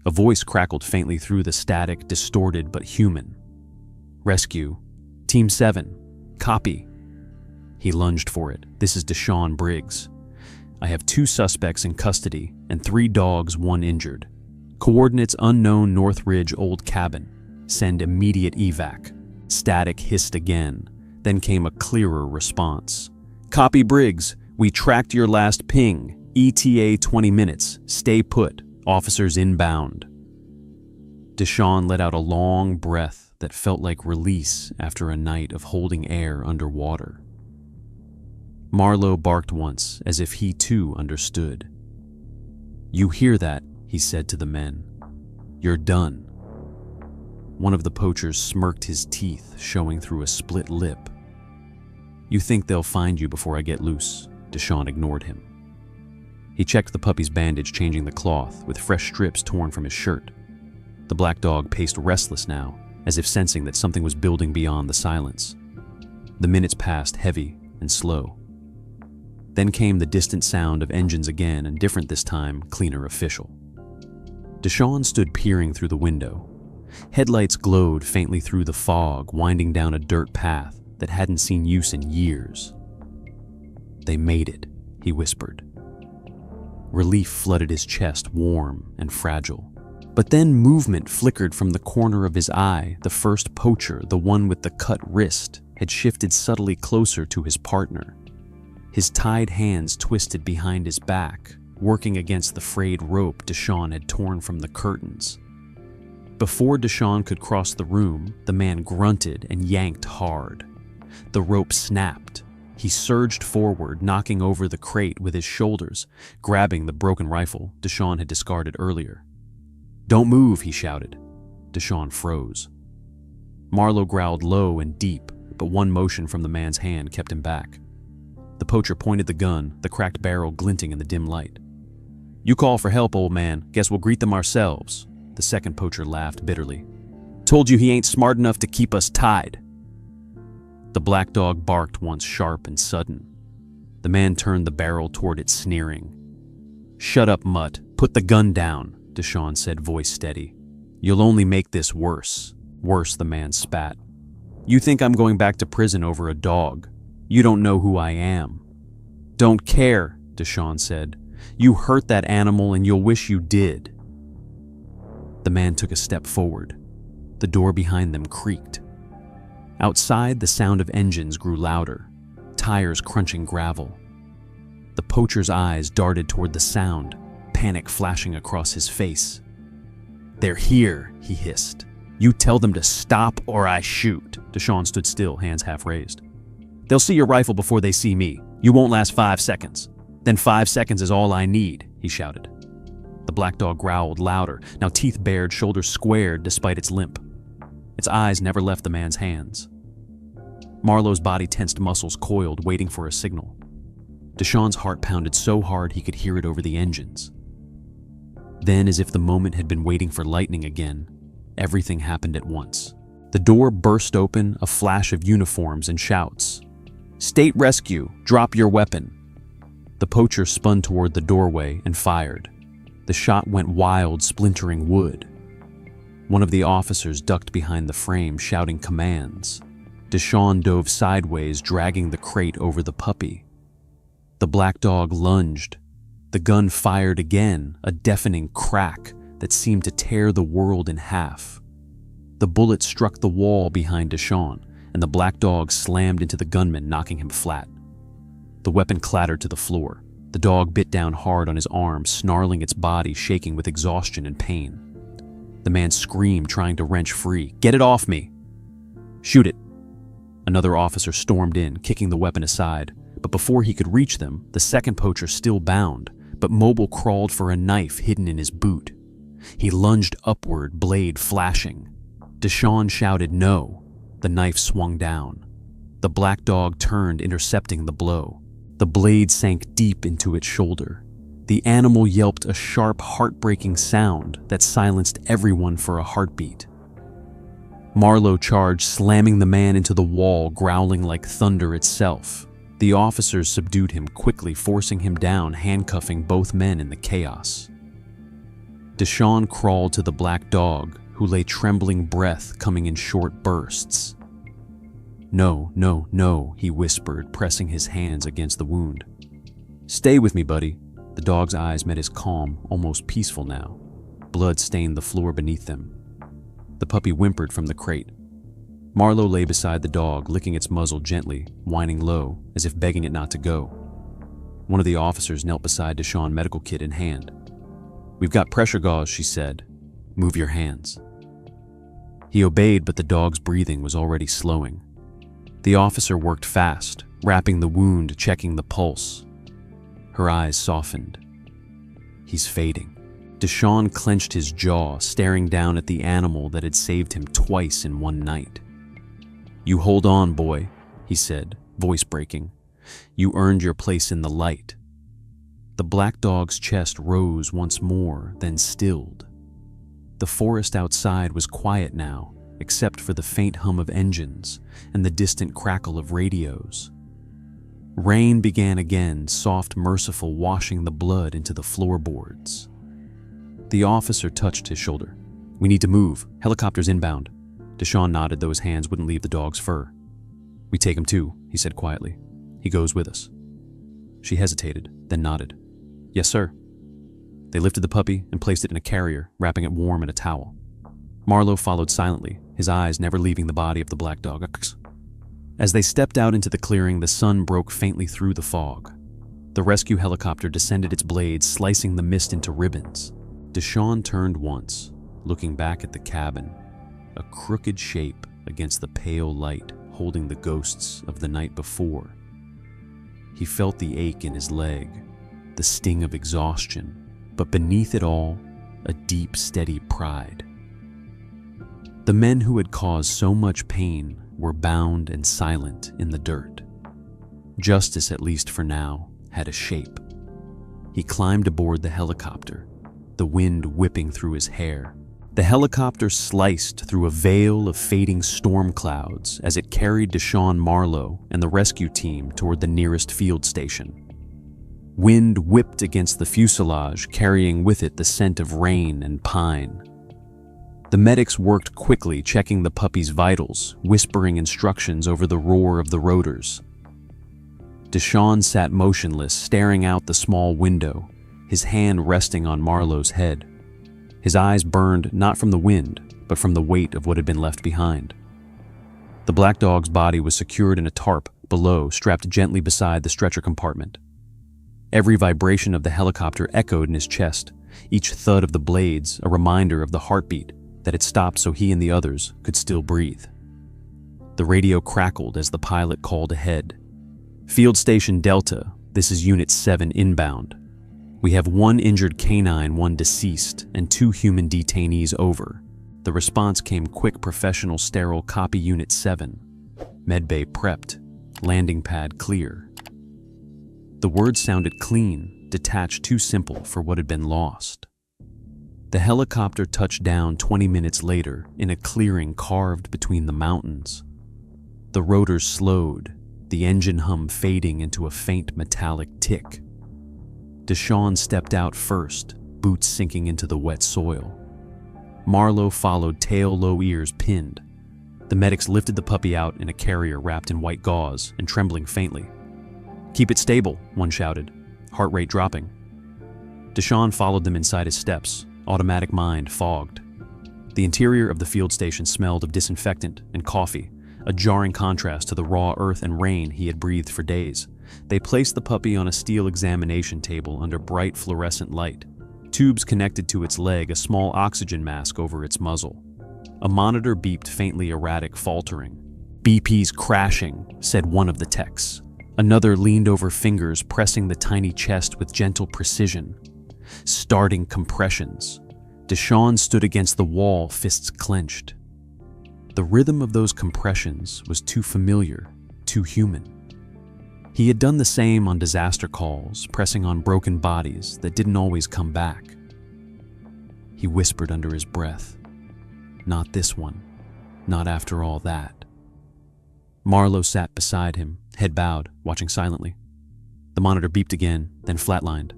A voice crackled faintly through the static, distorted but human. "Rescue. Team 7. Copy." He lunged for it. "This is Deshawn Briggs. I have 2 suspects in custody and 3 dogs, 1 injured. Coordinates unknown, North Ridge old cabin. Send immediate evac." Static hissed again. Then came a clearer response. "Copy, Briggs. We tracked your last ping. ETA 20 minutes. Stay put. Officers inbound." Deshawn let out a long breath that felt like release after a night of holding air underwater. Marlowe barked once, as if he too understood. "You hear that?" he said to the men. "You're done." One of the poachers smirked, his teeth showing through a split lip. "You think they'll find you before I get loose?" Deshawn ignored him. He checked the puppy's bandage, changing the cloth, with fresh strips torn from his shirt. The black dog paced restless now, as if sensing that something was building beyond the silence. The minutes passed, heavy and slow. Then came the distant sound of engines again, and different this time, cleaner official. Deshawn stood peering through the window. Headlights glowed faintly through the fog, winding down a dirt path that hadn't seen use in years. "They made it," he whispered. Relief flooded his chest, warm and fragile. But then movement flickered from the corner of his eye. The first poacher, the one with the cut wrist, had shifted subtly closer to his partner. His tied hands twisted behind his back, working against the frayed rope Deshawn had torn from the curtains. Before Deshawn could cross the room, the man grunted and yanked hard. The rope snapped. He surged forward, knocking over the crate with his shoulders, grabbing the broken rifle Deshawn had discarded earlier. "Don't move," he shouted. Deshawn froze. Marlowe growled low and deep, but one motion from the man's hand kept him back. The poacher pointed the gun, the cracked barrel glinting in the dim light. "You call for help, old man. Guess we'll greet them ourselves." The second poacher laughed bitterly. "Told you he ain't smart enough to keep us tied." The black dog barked once, sharp and sudden. The man turned the barrel toward it, sneering. "Shut up, mutt. Put the gun down," Deshawn said, voice steady. "You'll only make this worse." "Worse," the man spat. "You think I'm going back to prison over a dog? You don't know who I am." "Don't care," Deshawn said. "You hurt that animal and you'll wish you did." The man took a step forward. The door behind them creaked. Outside, the sound of engines grew louder, tires crunching gravel. The poacher's eyes darted toward the sound, panic flashing across his face. "They're here," he hissed. "You tell them to stop or I shoot." Deshawn stood still, hands half raised. "They'll see your rifle before they see me. You won't last 5 seconds. Then 5 seconds is all I need," he shouted. The black dog growled louder, now teeth bared, shoulders squared despite its limp. Its eyes never left the man's hands. Marlowe's body tensed, muscles coiled, waiting for a signal. Deshawn's heart pounded so hard he could hear it over the engines. Then, as if the moment had been waiting for lightning again, everything happened at once. The door burst open, a flash of uniforms and shouts. "State rescue, drop your weapon." The poacher spun toward the doorway and fired. The shot went wild, splintering wood. One of the officers ducked behind the frame, shouting commands. Deshawn dove sideways, dragging the crate over the puppy. The black dog lunged. The gun fired again, a deafening crack that seemed to tear the world in half. The bullet struck the wall behind Deshawn, and the black dog slammed into the gunman, knocking him flat. The weapon clattered to the floor. The dog bit down hard on his arm, snarling, its body shaking with exhaustion and pain. The man screamed, trying to wrench free. "Get it off me!" "Shoot it!" Another officer stormed in, kicking the weapon aside. But before he could reach them, the second poacher, still bound, but mobile, crawled for a knife hidden in his boot. He lunged upward, blade flashing. Deshawn shouted no. The knife swung down. The black dog turned, intercepting the blow. The blade sank deep into its shoulder. The animal yelped a sharp, heartbreaking sound that silenced everyone for a heartbeat. Marlowe charged, slamming the man into the wall, growling like thunder itself. The officers subdued him, quickly forcing him down, handcuffing both men in the chaos. Deshawn crawled to the black dog, who lay trembling, breath coming in short bursts. "No, no, no," he whispered, pressing his hands against the wound. "Stay with me, buddy." The dog's eyes met his calm, almost peaceful now. Blood stained the floor beneath them. The puppy whimpered from the crate. Marlowe lay beside the dog, licking its muzzle gently, whining low, as if begging it not to go. One of the officers knelt beside Deshawn, medical kit in hand. "We've got pressure gauze," she said. "Move your hands." He obeyed, but the dog's breathing was already slowing. The officer worked fast, wrapping the wound, checking the pulse. Her eyes softened. "He's fading." Deshawn clenched his jaw, staring down at the animal that had saved him twice in one night. "You hold on, boy," he said, voice breaking. "You earned your place in the light." The black dog's chest rose once more, then stilled. The forest outside was quiet now, except for the faint hum of engines and the distant crackle of radios. Rain began again, soft, merciful, washing the blood into the floorboards. The officer touched his shoulder. "We need to move. Helicopter's inbound." Deshawn nodded, though his hands wouldn't leave the dog's fur. "We take him too," he said quietly. "He goes with us." She hesitated, then nodded. "Yes, sir." They lifted the puppy and placed it in a carrier, wrapping it warm in a towel. Marlowe followed silently, his eyes never leaving the body of the black dog. As they stepped out into the clearing, the sun broke faintly through the fog. The rescue helicopter descended its blades, slicing the mist into ribbons. Deshawn turned once, looking back at the cabin, a crooked shape against the pale light, holding the ghosts of the night before. He felt the ache in his leg, the sting of exhaustion, but beneath it all, a deep, steady pride. The men who had caused so much pain were bound and silent in the dirt. Justice, at least for now, had a shape. He climbed aboard the helicopter, the wind whipping through his hair. The helicopter sliced through a veil of fading storm clouds as it carried Deshawn Marlowe and the rescue team toward the nearest field station. Wind whipped against the fuselage, carrying with it the scent of rain and pine. The medics worked quickly, checking the puppy's vitals, whispering instructions over the roar of the rotors. Deshawn sat motionless, staring out the small window, his hand resting on Marlowe's head. His eyes burned not from the wind, but from the weight of what had been left behind. The black dog's body was secured in a tarp below, strapped gently beside the stretcher compartment. Every vibration of the helicopter echoed in his chest, each thud of the blades a reminder of the heartbeat that had stopped so he and the others could still breathe. The radio crackled as the pilot called ahead. "Field Station Delta, this is Unit 7 inbound. We have 1 injured canine, 1 deceased, and 2 human detainees over." The response came quick, professional, sterile. "Copy Unit 7. Medbay prepped. Landing pad clear." The words sounded clean, detached, too simple for what had been lost. The helicopter touched down 20 minutes later in a clearing carved between the mountains. The rotors slowed, the engine hum fading into a faint metallic tick. Deshawn stepped out first, boots sinking into the wet soil. Marlowe followed, tail low, ears pinned. The medics lifted the puppy out in a carrier wrapped in white gauze and trembling faintly. "Keep it stable," one shouted, heart rate dropping. Deshawn followed them inside his steps, automatic mind fogged. The interior of the field station smelled of disinfectant and coffee, a jarring contrast to the raw earth and rain he had breathed for days. They placed the puppy on a steel examination table under bright fluorescent light. Tubes connected to its leg, a small oxygen mask over its muzzle. A monitor beeped faintly erratic, faltering. "BP's crashing," said one of the techs. Another leaned over, fingers pressing the tiny chest with gentle precision. Starting compressions. Deshawn stood against the wall, fists clenched. The rhythm of those compressions was too familiar, too human. He had done the same on disaster calls, pressing on broken bodies that didn't always come back. He whispered under his breath, "Not this one. Not after all that." Marlowe sat beside him, head bowed, watching silently. The monitor beeped again, then flatlined.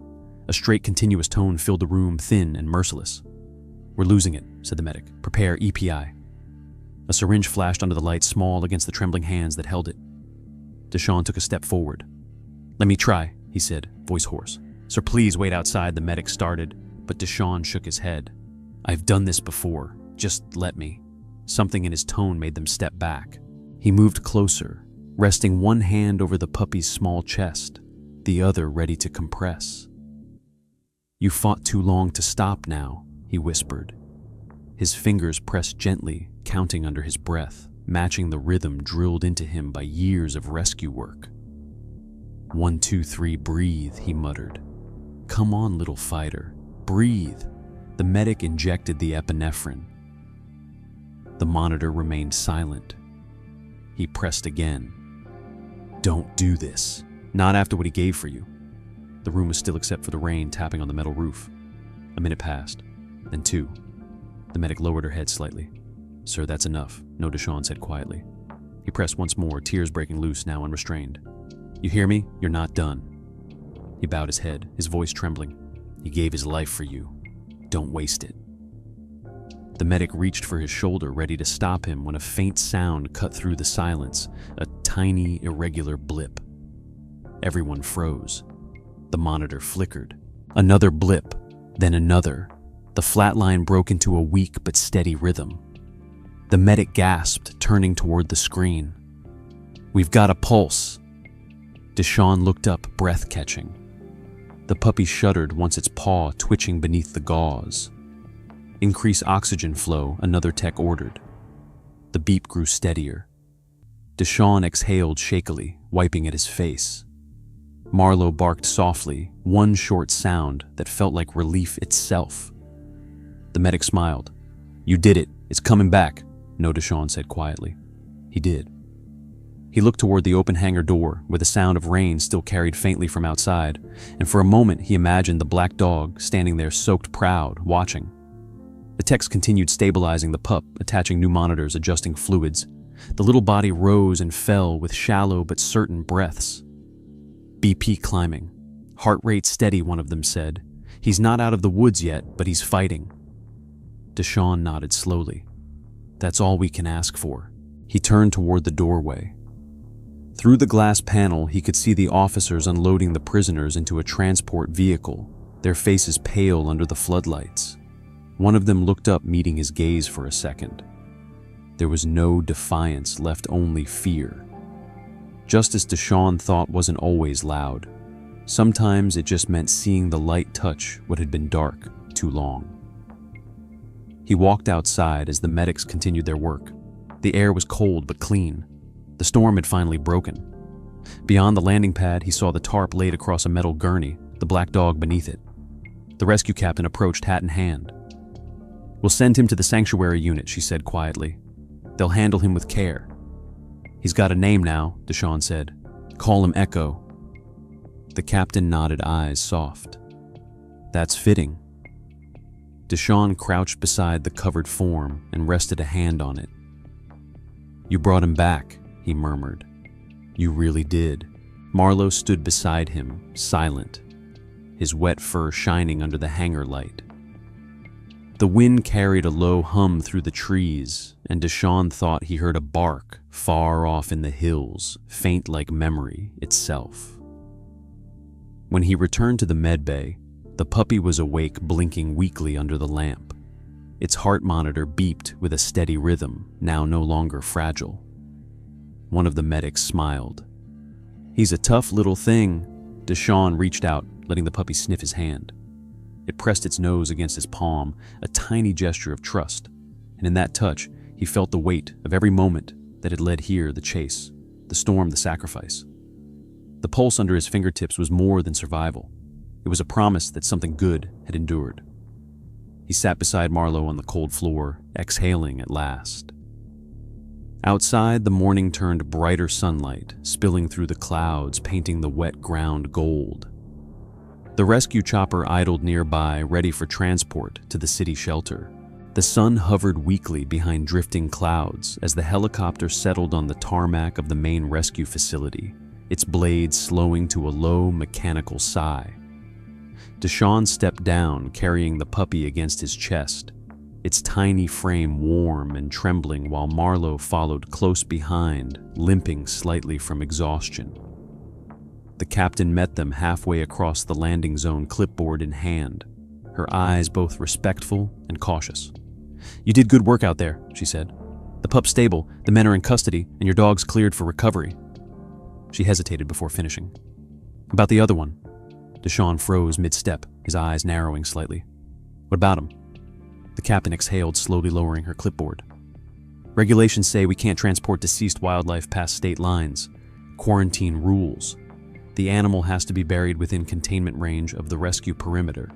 A straight, continuous tone filled the room, thin and merciless. "We're losing it," said the medic. "Prepare EPI." A syringe flashed under the light, small against the trembling hands that held it. Deshawn took a step forward. "Let me try," he said, voice hoarse. "Sir, please wait outside," the medic started, but Deshawn shook his head. "I've done this before. Just let me." Something in his tone made them step back. He moved closer, resting one hand over the puppy's small chest, the other ready to compress. "You fought too long to stop now," he whispered. His fingers pressed gently, counting under his breath, matching the rhythm drilled into him by years of rescue work. 1, 2, 3, breathe," he muttered. "Come on, little fighter, breathe." The medic injected the epinephrine. The monitor remained silent. He pressed again. "Don't do this. Not after what he gave for you." The room was still except for the rain tapping on the metal roof. A minute passed, then 2. The medic lowered her head slightly. "Sir, that's enough," No Deshawn said quietly. He pressed once more, tears breaking loose, now unrestrained. "You hear me? You're not done." He bowed his head, his voice trembling. "He gave his life for you. Don't waste it." The medic reached for his shoulder, ready to stop him, when a faint sound cut through the silence, a tiny, irregular blip. Everyone froze. The monitor flickered. Another blip, then another. The flat line broke into a weak but steady rhythm. The medic gasped, turning toward the screen. "We've got a pulse." Deshawn looked up, breath-catching. The puppy shuddered once its paw twitching beneath the gauze. "Increase oxygen flow," another tech ordered. The beep grew steadier. Deshawn exhaled shakily, wiping at his face. Marlowe barked softly, one short sound that felt like relief itself. The medic smiled. "You did it. It's coming back," No Deshawn said quietly. He did. He looked toward the open hangar door, where the sound of rain still carried faintly from outside, and for a moment he imagined the black dog standing there soaked proud, watching. The techs continued stabilizing the pup, attaching new monitors, adjusting fluids. The little body rose and fell with shallow but certain breaths. "BP climbing. Heart rate steady," one of them said. "He's not out of the woods yet, but he's fighting." Deshawn nodded slowly. "That's all we can ask for." He turned toward the doorway. Through the glass panel, he could see the officers unloading the prisoners into a transport vehicle, their faces pale under the floodlights. One of them looked up, meeting his gaze for a second. There was no defiance, left only fear. Justice Deshawn thought wasn't always loud. Sometimes it just meant seeing the light touch what had been dark too long. He walked outside as the medics continued their work. The air was cold but clean. The storm had finally broken. Beyond the landing pad, he saw the tarp laid across a metal gurney, the black dog beneath it. The rescue captain approached, hat in hand. "We'll send him to the sanctuary unit," she said quietly. "They'll handle him with care." "He's got a name now," Deshawn said. "Call him Echo." The captain nodded, eyes soft. "That's fitting." Deshawn crouched beside the covered form and rested a hand on it. "You brought him back," he murmured. "You really did." Marlowe stood beside him, silent, his wet fur shining under the hangar light. The wind carried a low hum through the trees, and Deshawn thought he heard a bark far off in the hills, faint like memory itself. When he returned to the medbay, the puppy was awake, blinking weakly under the lamp. Its heart monitor beeped with a steady rhythm, now no longer fragile. One of the medics smiled. "He's a tough little thing." Deshaun reached out, letting the puppy sniff his hand. It pressed its nose against his palm, a tiny gesture of trust, and in that touch, he felt the weight of every moment that had led here, the chase, the storm, the sacrifice. The pulse under his fingertips was more than survival. It was a promise that something good had endured. He sat beside Marlowe on the cold floor, exhaling at last. Outside, the morning turned brighter sunlight, spilling through the clouds, painting the wet ground gold. The rescue chopper idled nearby, ready for transport to the city shelter. The sun hovered weakly behind drifting clouds as the helicopter settled on the tarmac of the main rescue facility, its blades slowing to a low mechanical sigh. Deshaun stepped down, carrying the puppy against his chest, its tiny frame warm and trembling, while Marlowe followed close behind, limping slightly from exhaustion. The captain met them halfway across the landing zone, clipboard in hand, her eyes both respectful and cautious. "You did good work out there," she said. "The pup's stable, the men are in custody, and your dog's cleared for recovery." She hesitated before finishing. "About the other one?" Deshaun froze mid-step, his eyes narrowing slightly. "What about him?" The captain exhaled, slowly lowering her clipboard. "Regulations say we can't transport deceased wildlife past state lines. Quarantine rules. The animal has to be buried within containment range of the rescue perimeter."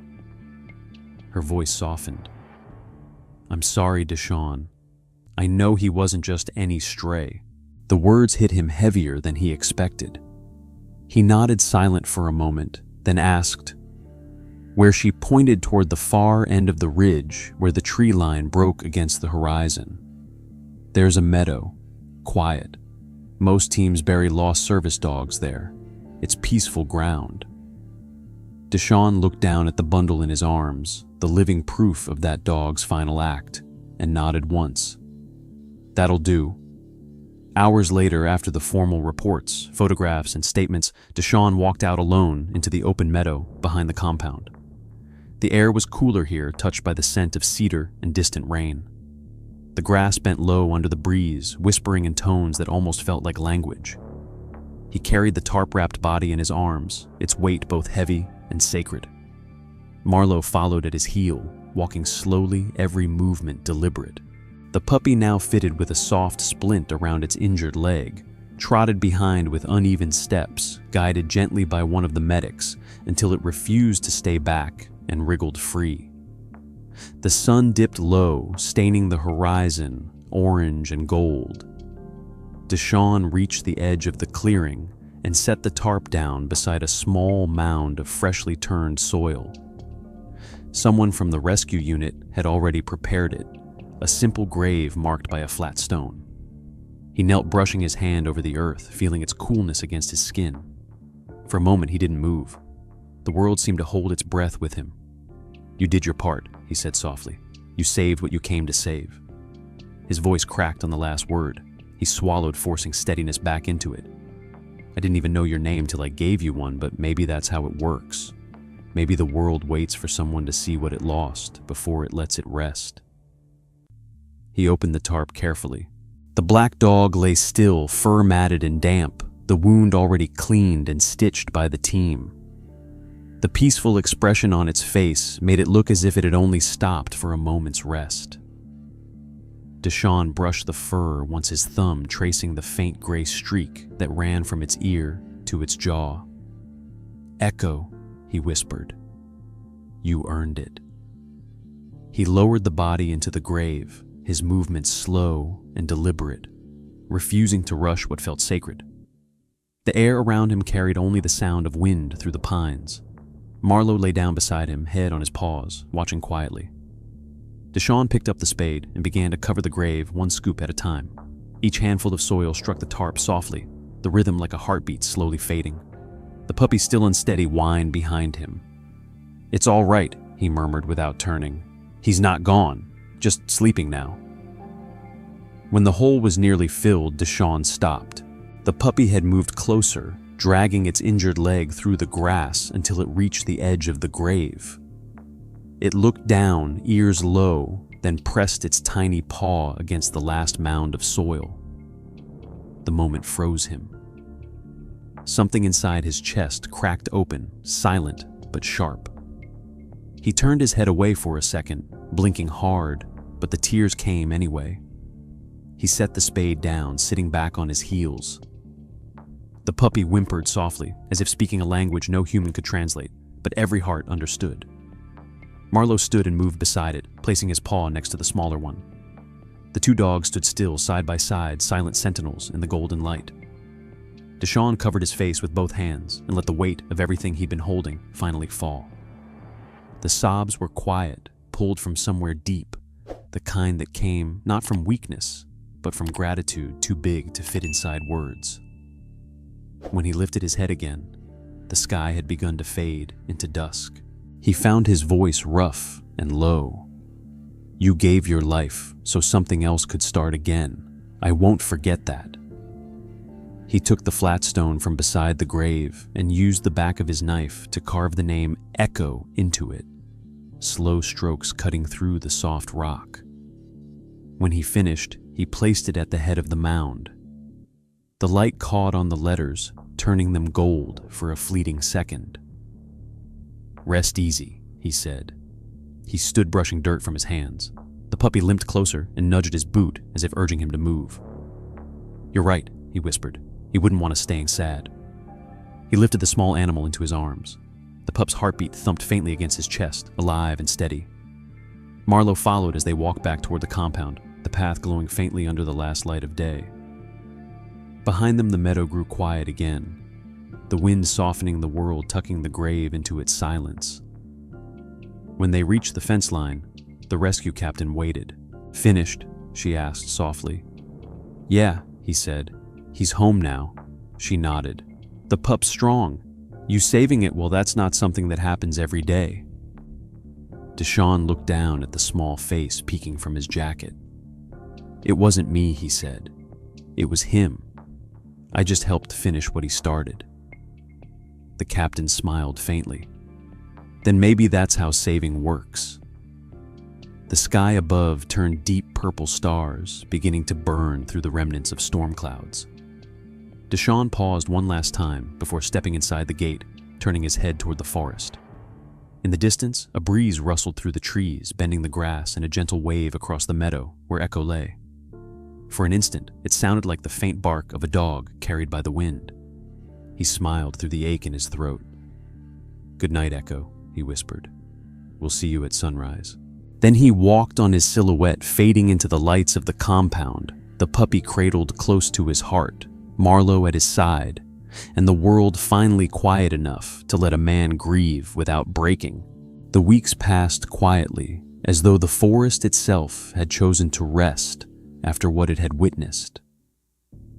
Her voice softened. "I'm sorry, Deshaun. I know he wasn't just any stray." The words hit him heavier than he expected. He nodded silent for a moment, then asked, where she pointed toward the far end of the ridge where the tree line broke against the horizon. "There's a meadow, quiet. Most teams bury lost service dogs there. It's peaceful ground." Deshaun looked down at the bundle in his arms, the living proof of that dog's final act, and nodded once. "That'll do." Hours later, after the formal reports, photographs, and statements, Deshaun walked out alone into the open meadow behind the compound. The air was cooler here, touched by the scent of cedar and distant rain. The grass bent low under the breeze, whispering in tones that almost felt like language. He carried the tarp-wrapped body in his arms, its weight both heavy and sacred. Marlowe followed at his heel, walking slowly, every movement deliberate. The puppy, now fitted with a soft splint around its injured leg, trotted behind with uneven steps, guided gently by one of the medics until it refused to stay back and wriggled free. The sun dipped low, staining the horizon orange and gold. Deshaun reached the edge of the clearing and set the tarp down beside a small mound of freshly turned soil. Someone from the rescue unit had already prepared it, a simple grave marked by a flat stone. He knelt, brushing his hand over the earth, feeling its coolness against his skin. For a moment, he didn't move. The world seemed to hold its breath with him. "You did your part," he said softly. "You saved what you came to save." His voice cracked on the last word. He swallowed, forcing steadiness back into it. "I didn't even know your name till I gave you one, but maybe that's how it works. Maybe the world waits for someone to see what it lost before it lets it rest." He opened the tarp carefully. The black dog lay still, fur-matted and damp, the wound already cleaned and stitched by the team. The peaceful expression on its face made it look as if it had only stopped for a moment's rest. Deshaun brushed the fur, once his thumb tracing the faint gray streak that ran from its ear to its jaw. "Echo," he whispered. "You earned it." He lowered the body into the grave, his movements slow and deliberate, refusing to rush what felt sacred. The air around him carried only the sound of wind through the pines. Marlowe lay down beside him, head on his paws, watching quietly. Deshaun picked up the spade and began to cover the grave one scoop at a time. Each handful of soil struck the tarp softly, the rhythm like a heartbeat slowly fading. The puppy, still unsteady, whined behind him. "It's all right," he murmured without turning. "He's not gone, just sleeping now." When the hole was nearly filled, Deshaun stopped. The puppy had moved closer, dragging its injured leg through the grass until it reached the edge of the grave. It looked down, ears low, then pressed its tiny paw against the last mound of soil. The moment froze him. something inside his chest cracked open, silent but sharp. He turned his head away for a second, blinking hard, but the tears came anyway. He set the spade down, sitting back on his heels. The puppy whimpered softly, as if speaking a language no human could translate, but every heart understood. Marlowe stood and moved beside it, placing his paw next to the smaller one. The two dogs stood still, side by side, silent sentinels in the golden light. Deshawn covered his face with both hands and let the weight of everything he'd been holding finally fall. The sobs were quiet, pulled from somewhere deep, the kind that came not from weakness, but from gratitude too big to fit inside words. When he lifted his head again, the sky had begun to fade into dusk. He found his voice rough and low. "You gave your life so something else could start again. I won't forget that." He took the flat stone from beside the grave and used the back of his knife to carve the name Echo into it, slow strokes cutting through the soft rock. When he finished, he placed it at the head of the mound. The light caught on the letters, turning them gold for a fleeting second. "Rest easy," he said. He stood brushing dirt from his hands. The puppy limped closer and nudged his boot as if urging him to move. "You're right," he whispered. He wouldn't want us staying sad. He lifted the small animal into his arms. The pup's heartbeat thumped faintly against his chest, alive and steady. Marlowe followed as they walked back toward the compound, the path glowing faintly under the last light of day. Behind them, the meadow grew quiet again, the wind softening the world, tucking the grave into its silence. When they reached the fence line, the rescue captain waited. "Finished?" she asked softly. "Yeah," he said. "He's home now." She nodded. "The pup's strong. You saving it, well, that's not something that happens every day." Deshawn looked down at the small face peeking from his jacket. "It wasn't me," he said. "It was him. I just helped finish what he started." The captain smiled faintly. "Then maybe that's how saving works." The sky above turned deep purple stars, beginning to burn through the remnants of storm clouds. Deshawn paused one last time before stepping inside the gate, turning his head toward the forest. In the distance, a breeze rustled through the trees, bending the grass in a gentle wave across the meadow where Echo lay. For an instant, it sounded like the faint bark of a dog carried by the wind. He smiled through the ache in his throat. "Good night, Echo," he whispered. "We'll see you at sunrise." Then he walked on his silhouette, fading into the lights of the compound, the puppy cradled close to his heart, Marlowe at his side, and the world finally quiet enough to let a man grieve without breaking. The weeks passed quietly, as though the forest itself had chosen to rest after what it had witnessed.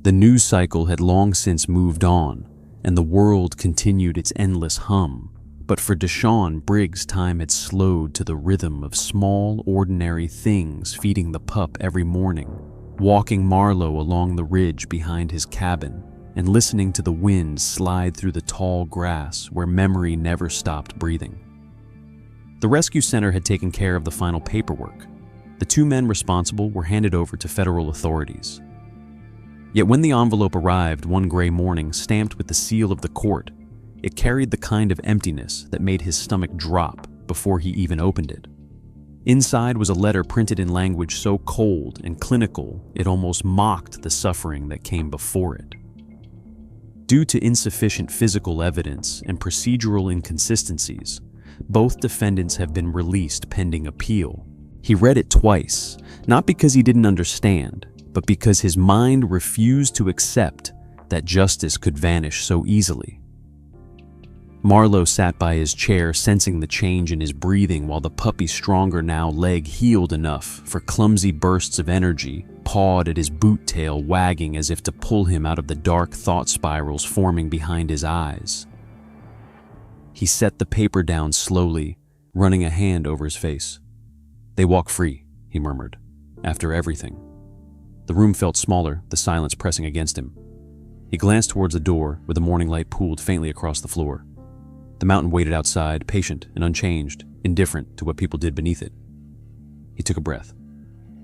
The news cycle had long since moved on, and the world continued its endless hum. But for Deshawn, Briggs' time had slowed to the rhythm of small, ordinary things, feeding the pup every morning, walking Marlowe along the ridge behind his cabin, and listening to the wind slide through the tall grass where memory never stopped breathing. The rescue center had taken care of the final paperwork. The two men responsible were handed over to federal authorities. Yet when the envelope arrived one gray morning, stamped with the seal of the court, it carried the kind of emptiness that made his stomach drop before he even opened it. Inside was a letter printed in language so cold and clinical it almost mocked the suffering that came before it. Due to insufficient physical evidence and procedural inconsistencies, both defendants have been released pending appeal. He read it twice, not because he didn't understand, but because his mind refused to accept that justice could vanish so easily. Marlowe sat by his chair, sensing the change in his breathing, while the puppy's stronger now leg healed enough for clumsy bursts of energy, pawed at his boot tail, wagging as if to pull him out of the dark thought spirals forming behind his eyes. He set the paper down slowly, running a hand over his face. "They walk free," he murmured, "after everything." The room felt smaller, the silence pressing against him. He glanced towards the door, where the morning light pooled faintly across the floor. The mountain waited outside, patient and unchanged, indifferent to what people did beneath it. He took a breath.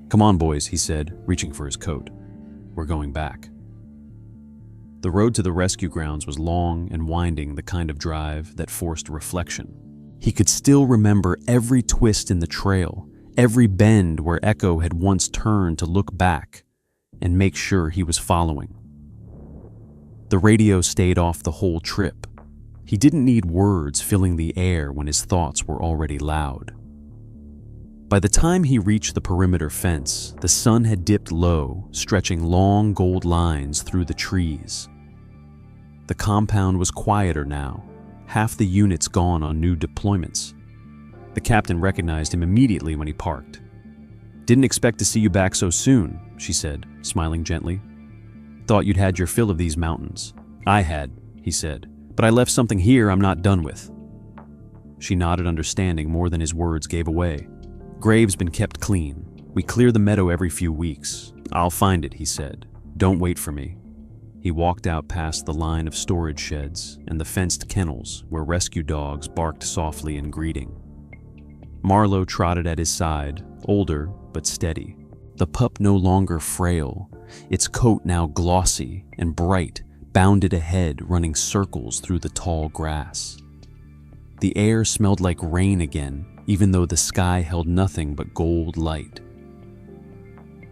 "Come on, boys," he said, reaching for his coat. "We're going back." The road to the rescue grounds was long and winding, the kind of drive that forced reflection. He could still remember every twist in the trail, every bend where Echo had once turned to look back and make sure he was following. The radio stayed off the whole trip. He didn't need words filling the air when his thoughts were already loud. By the time he reached the perimeter fence, the sun had dipped low, stretching long gold lines through the trees. The compound was quieter now, half the units gone on new deployments. The captain recognized him immediately when he parked. "Didn't expect to see you back so soon," she said, smiling gently. "Thought you'd had your fill of these mountains." "I had," he said, "but I left something here I'm not done with." She nodded, understanding more than his words gave away. "Grave's been kept clean. We clear the meadow every few weeks. I'll find it," he said. "Don't wait for me." He walked out past the line of storage sheds and the fenced kennels where rescue dogs barked softly in greeting. Marlowe trotted at his side, older but steady. The pup no longer frail, its coat now glossy and bright, bounded ahead, running circles through the tall grass. The air smelled like rain again, even though the sky held nothing but gold light.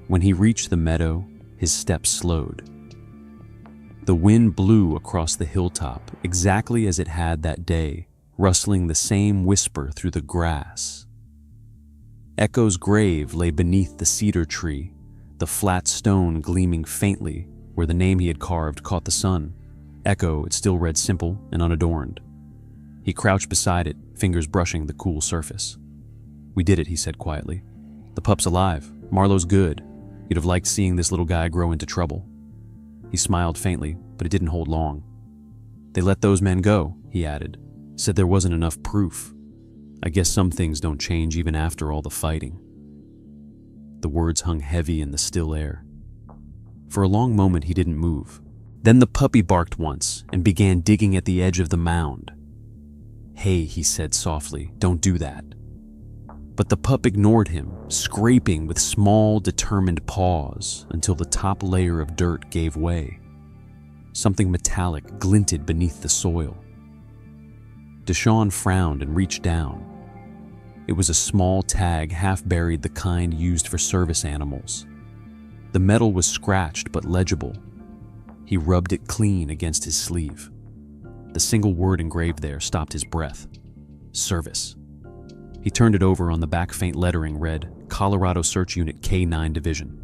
When he reached the meadow, his steps slowed. The wind blew across the hilltop, exactly as it had that day, rustling the same whisper through the grass. Echo's grave lay beneath the cedar tree, the flat stone gleaming faintly where the name he had carved caught the sun. Echo, it still read simple and unadorned. He crouched beside it, fingers brushing the cool surface. "We did it," he said quietly. "The pup's alive. Marlowe's good. You'd have liked seeing this little guy grow into trouble." He smiled faintly, but it didn't hold long. "They let those men go," he added. "Said there wasn't enough proof. I guess some things don't change even after all the fighting." The words hung heavy in the still air. For a long moment he didn't move. Then the puppy barked once and began digging at the edge of the mound. "Hey," he said softly, "don't do that." But the pup ignored him, scraping with small, determined paws until the top layer of dirt gave way. Something metallic glinted beneath the soil. Deshawn frowned and reached down. It was a small tag, half buried, the kind used for service animals. The metal was scratched but legible. He rubbed it clean against his sleeve. The single word engraved there stopped his breath. Service. He turned it over. On the back, faint lettering read, Colorado Search Unit K9 Division.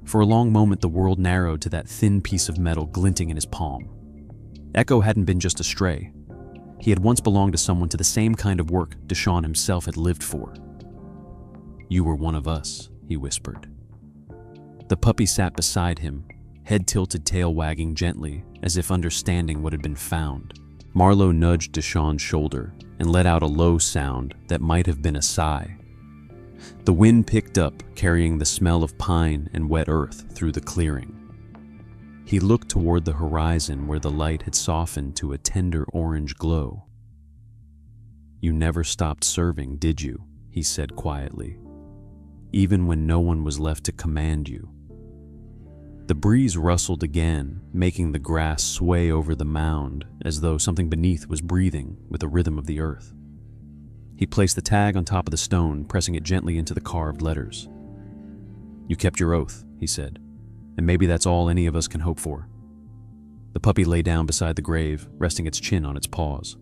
For a long moment the world narrowed to that thin piece of metal glinting in his palm. Echo hadn't been just a stray. He had once belonged to someone to the same kind of work Deshawn himself had lived for. "You were one of us," he whispered. The puppy sat beside him, head tilted, tail wagging gently, as if understanding what had been found. Marlowe nudged Deshawn's shoulder and let out a low sound that might have been a sigh. The wind picked up, carrying the smell of pine and wet earth through the clearing. He looked toward the horizon where the light had softened to a tender orange glow. "You never stopped serving, did you?" he said quietly. "Even when no one was left to command you." The breeze rustled again, making the grass sway over the mound as though something beneath was breathing with the rhythm of the earth. He placed the tag on top of the stone, pressing it gently into the carved letters. "You kept your oath," he said, "and maybe that's all any of us can hope for." The puppy lay down beside the grave, resting its chin on its paws.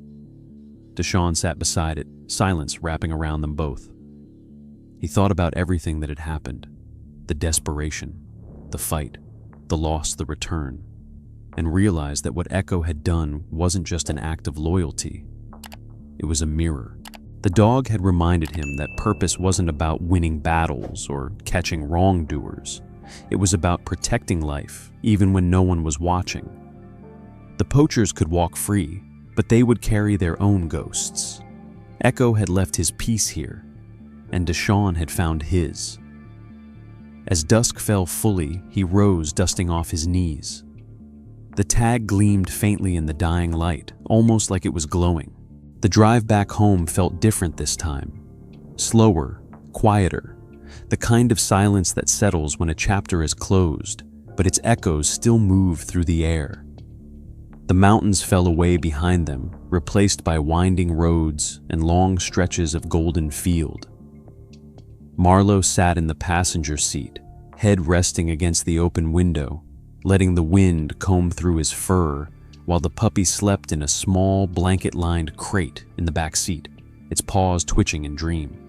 Deshawn sat beside it, silence wrapping around them both. He thought about everything that had happened, the desperation, the fight, the loss, the return, and realized that what Echo had done wasn't just an act of loyalty. It was a mirror. The dog had reminded him that purpose wasn't about winning battles or catching wrongdoers. It was about protecting life, even when no one was watching. The poachers could walk free, but they would carry their own ghosts. Echo had left his peace here, and Deshawn had found his. As dusk fell fully, he rose, dusting off his knees. The tag gleamed faintly in the dying light, almost like it was glowing. The drive back home felt different this time. Slower, quieter, the kind of silence that settles when a chapter is closed, but its echoes still move through the air. The mountains fell away behind them, replaced by winding roads and long stretches of golden field. Marlowe sat in the passenger seat, head resting against the open window, letting the wind comb through his fur, while the puppy slept in a small blanket-lined crate in the back seat, its paws twitching in dream.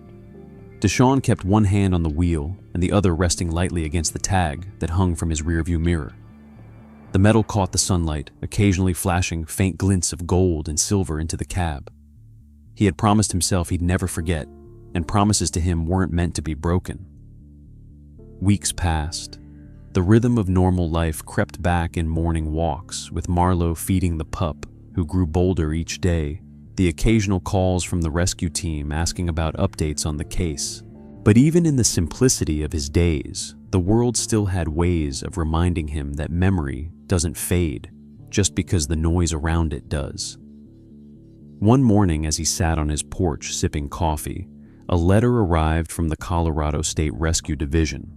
Deshawn kept one hand on the wheel and the other resting lightly against the tag that hung from his rearview mirror. The metal caught the sunlight, occasionally flashing faint glints of gold and silver into the cab. He had promised himself he'd never forget, and promises to him weren't meant to be broken. Weeks passed. The rhythm of normal life crept back in morning walks, with Marlowe feeding the pup, who grew bolder each day, the occasional calls from the rescue team asking about updates on the case. But even in the simplicity of his days, the world still had ways of reminding him that memory doesn't fade just because the noise around it does. One morning, as he sat on his porch sipping coffee, a letter arrived from the Colorado State Rescue Division.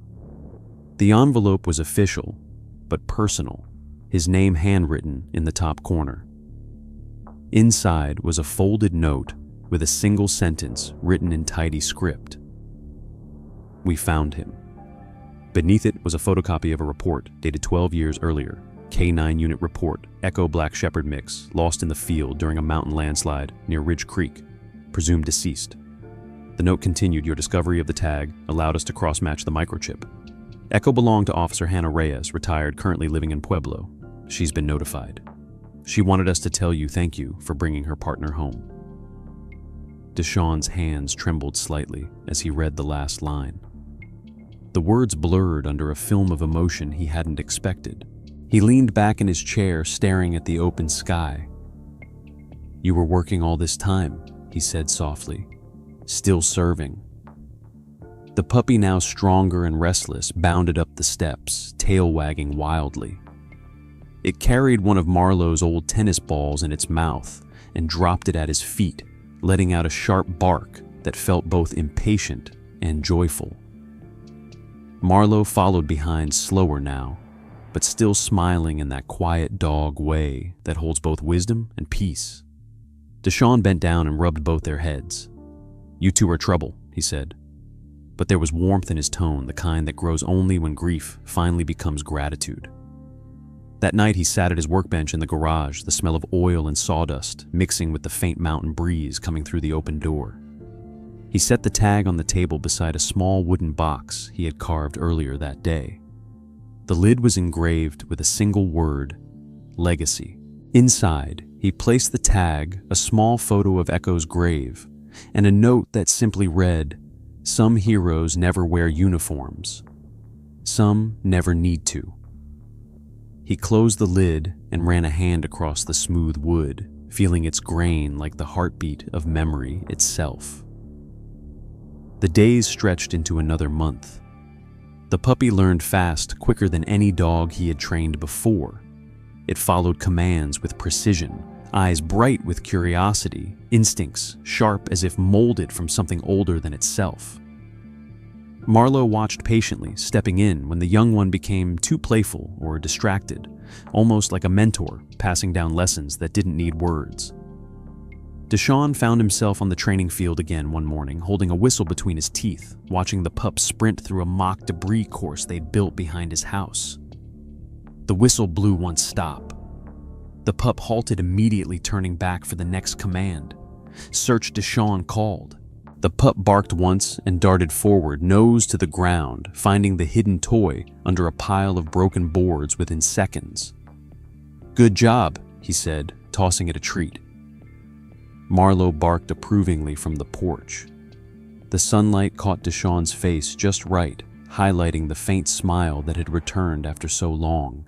The envelope was official, but personal, his name handwritten in the top corner. Inside was a folded note with a single sentence written in tidy script. "We found him." Beneath it was a photocopy of a report dated 12 years earlier. K9 unit report, Echo Black Shepherd mix, lost in the field during a mountain landslide near Ridge Creek, presumed deceased. The note continued, "Your discovery of the tag allowed us to cross-match the microchip. Echo belonged to Officer Hannah Reyes, retired, currently living in Pueblo. She's been notified. She wanted us to tell you thank you for bringing her partner home." Deshawn's hands trembled slightly as he read the last line. The words blurred under a film of emotion he hadn't expected. He leaned back in his chair, staring at the open sky. "You were working all this time," he said softly. "Still serving." The puppy, now stronger and restless, bounded up the steps, tail wagging wildly. It carried one of Marlowe's old tennis balls in its mouth and dropped it at his feet, letting out a sharp bark that felt both impatient and joyful. Marlowe followed behind, slower now, but still smiling in that quiet dog way that holds both wisdom and peace. Deshawn bent down and rubbed both their heads. "You two are trouble," he said. But there was warmth in his tone, the kind that grows only when grief finally becomes gratitude. That night he sat at his workbench in the garage, the smell of oil and sawdust mixing with the faint mountain breeze coming through the open door. He set the tag on the table beside a small wooden box he had carved earlier that day. The lid was engraved with a single word, "Legacy." Inside, he placed the tag, a small photo of Echo's grave, and a note that simply read, "Some heroes never wear uniforms. Some never need to." He closed the lid and ran a hand across the smooth wood, feeling its grain like the heartbeat of memory itself. The days stretched into another month. The puppy learned fast, quicker than any dog he had trained before. It followed commands with precision, eyes bright with curiosity, instincts sharp as if molded from something older than itself. Marlowe watched patiently, stepping in when the young one became too playful or distracted, almost like a mentor passing down lessons that didn't need words. Deshawn found himself on the training field again one morning, holding a whistle between his teeth, watching the pup sprint through a mock debris course they'd built behind his house. The whistle blew one stop. The pup halted immediately, turning back for the next command. "Search," Deshawn called. The pup barked once and darted forward, nose to the ground, finding the hidden toy under a pile of broken boards within seconds. "Good job," he said, tossing it a treat. Marlowe barked approvingly from the porch. The sunlight caught Deshawn's face just right, highlighting the faint smile that had returned after so long.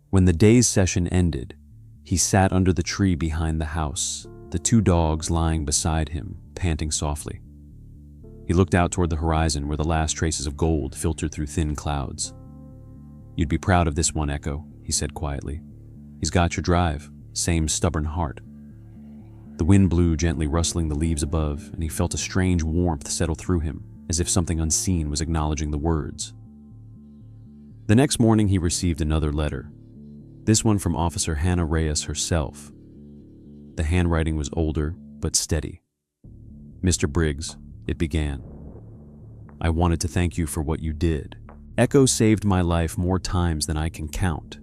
When the day's session ended, he sat under the tree behind the house, the two dogs lying beside him, panting softly. He looked out toward the horizon where the last traces of gold filtered through thin clouds. "You'd be proud of this one, Echo," he said quietly. "He's got your drive, same stubborn heart." The wind blew, gently rustling the leaves above, and he felt a strange warmth settle through him, as if something unseen was acknowledging the words. The next morning he received another letter. This one from Officer Hannah Reyes herself. The handwriting was older, but steady. "Mr. Briggs," it began, "I wanted to thank you for what you did. Echo saved my life more times than I can count.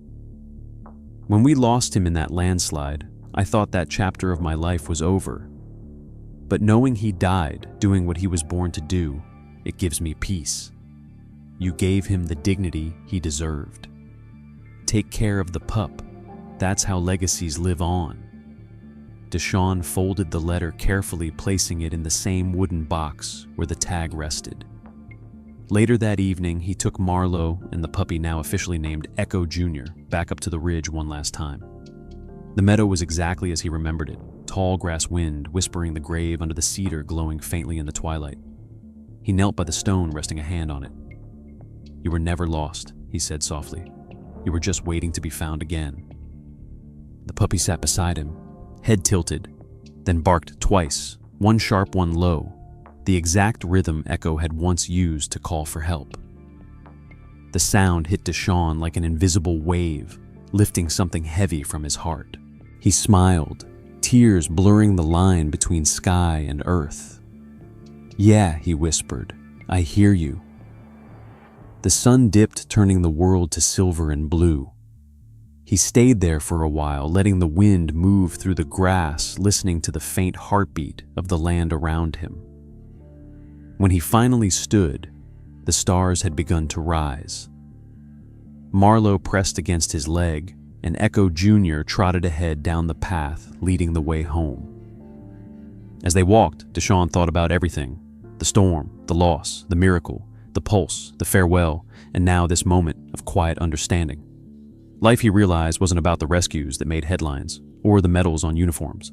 When we lost him in that landslide, I thought that chapter of my life was over. But knowing he died doing what he was born to do, it gives me peace. You gave him the dignity he deserved. Take care of the pup. That's how legacies live on." Deshawn folded the letter carefully, placing it in the same wooden box where the tag rested. Later that evening, he took Marlo and the puppy, now officially named Echo Jr., back up to the ridge one last time. The meadow was exactly as he remembered it, tall grass wind whispering the grave under the cedar glowing faintly in the twilight. He knelt by the stone, resting a hand on it. "You were never lost," he said softly. "You were just waiting to be found again." The puppy sat beside him, head tilted, then barked twice, one sharp, one low, the exact rhythm Echo had once used to call for help. The sound hit Deshawn like an invisible wave, lifting something heavy from his heart. He smiled, tears blurring the line between sky and earth. "Yeah," he whispered, "I hear you." The sun dipped, turning the world to silver and blue. He stayed there for a while, letting the wind move through the grass, listening to the faint heartbeat of the land around him. When he finally stood, the stars had begun to rise. Marlo pressed against his leg, and Echo Jr. trotted ahead down the path, leading the way home. As they walked, Deshawn thought about everything: the storm, the loss, the miracle, the pulse, the farewell, and now this moment of quiet understanding. Life, he realized, wasn't about the rescues that made headlines or the medals on uniforms.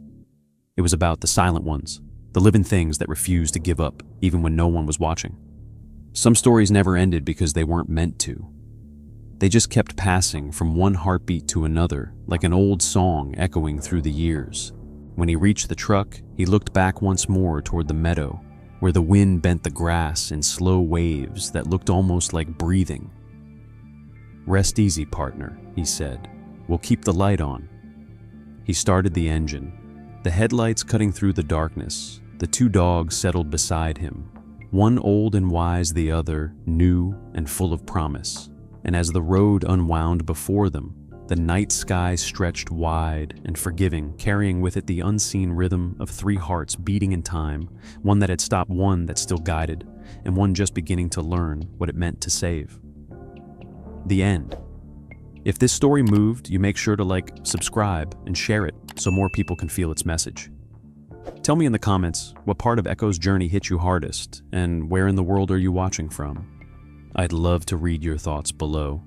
It was about the silent ones, the living things that refused to give up even when no one was watching. Some stories never ended because they weren't meant to. They just kept passing from one heartbeat to another, like an old song echoing through the years. When he reached the truck, he looked back once more toward the meadow, where the wind bent the grass in slow waves that looked almost like breathing. "Rest easy, partner," he said. "We'll keep the light on." He started the engine. The headlights cutting through the darkness, the two dogs settled beside him, one old and wise, the other new and full of promise. And as the road unwound before them, the night sky stretched wide and forgiving, carrying with it the unseen rhythm of three hearts beating in time, one that had stopped, one that still guided, and one just beginning to learn what it meant to save. The end. If this story moved, you make sure to like, subscribe, and share it so more people can feel its message. Tell me in the comments what part of Echo's journey hit you hardest, and where in the world are you watching from? I'd love to read your thoughts below.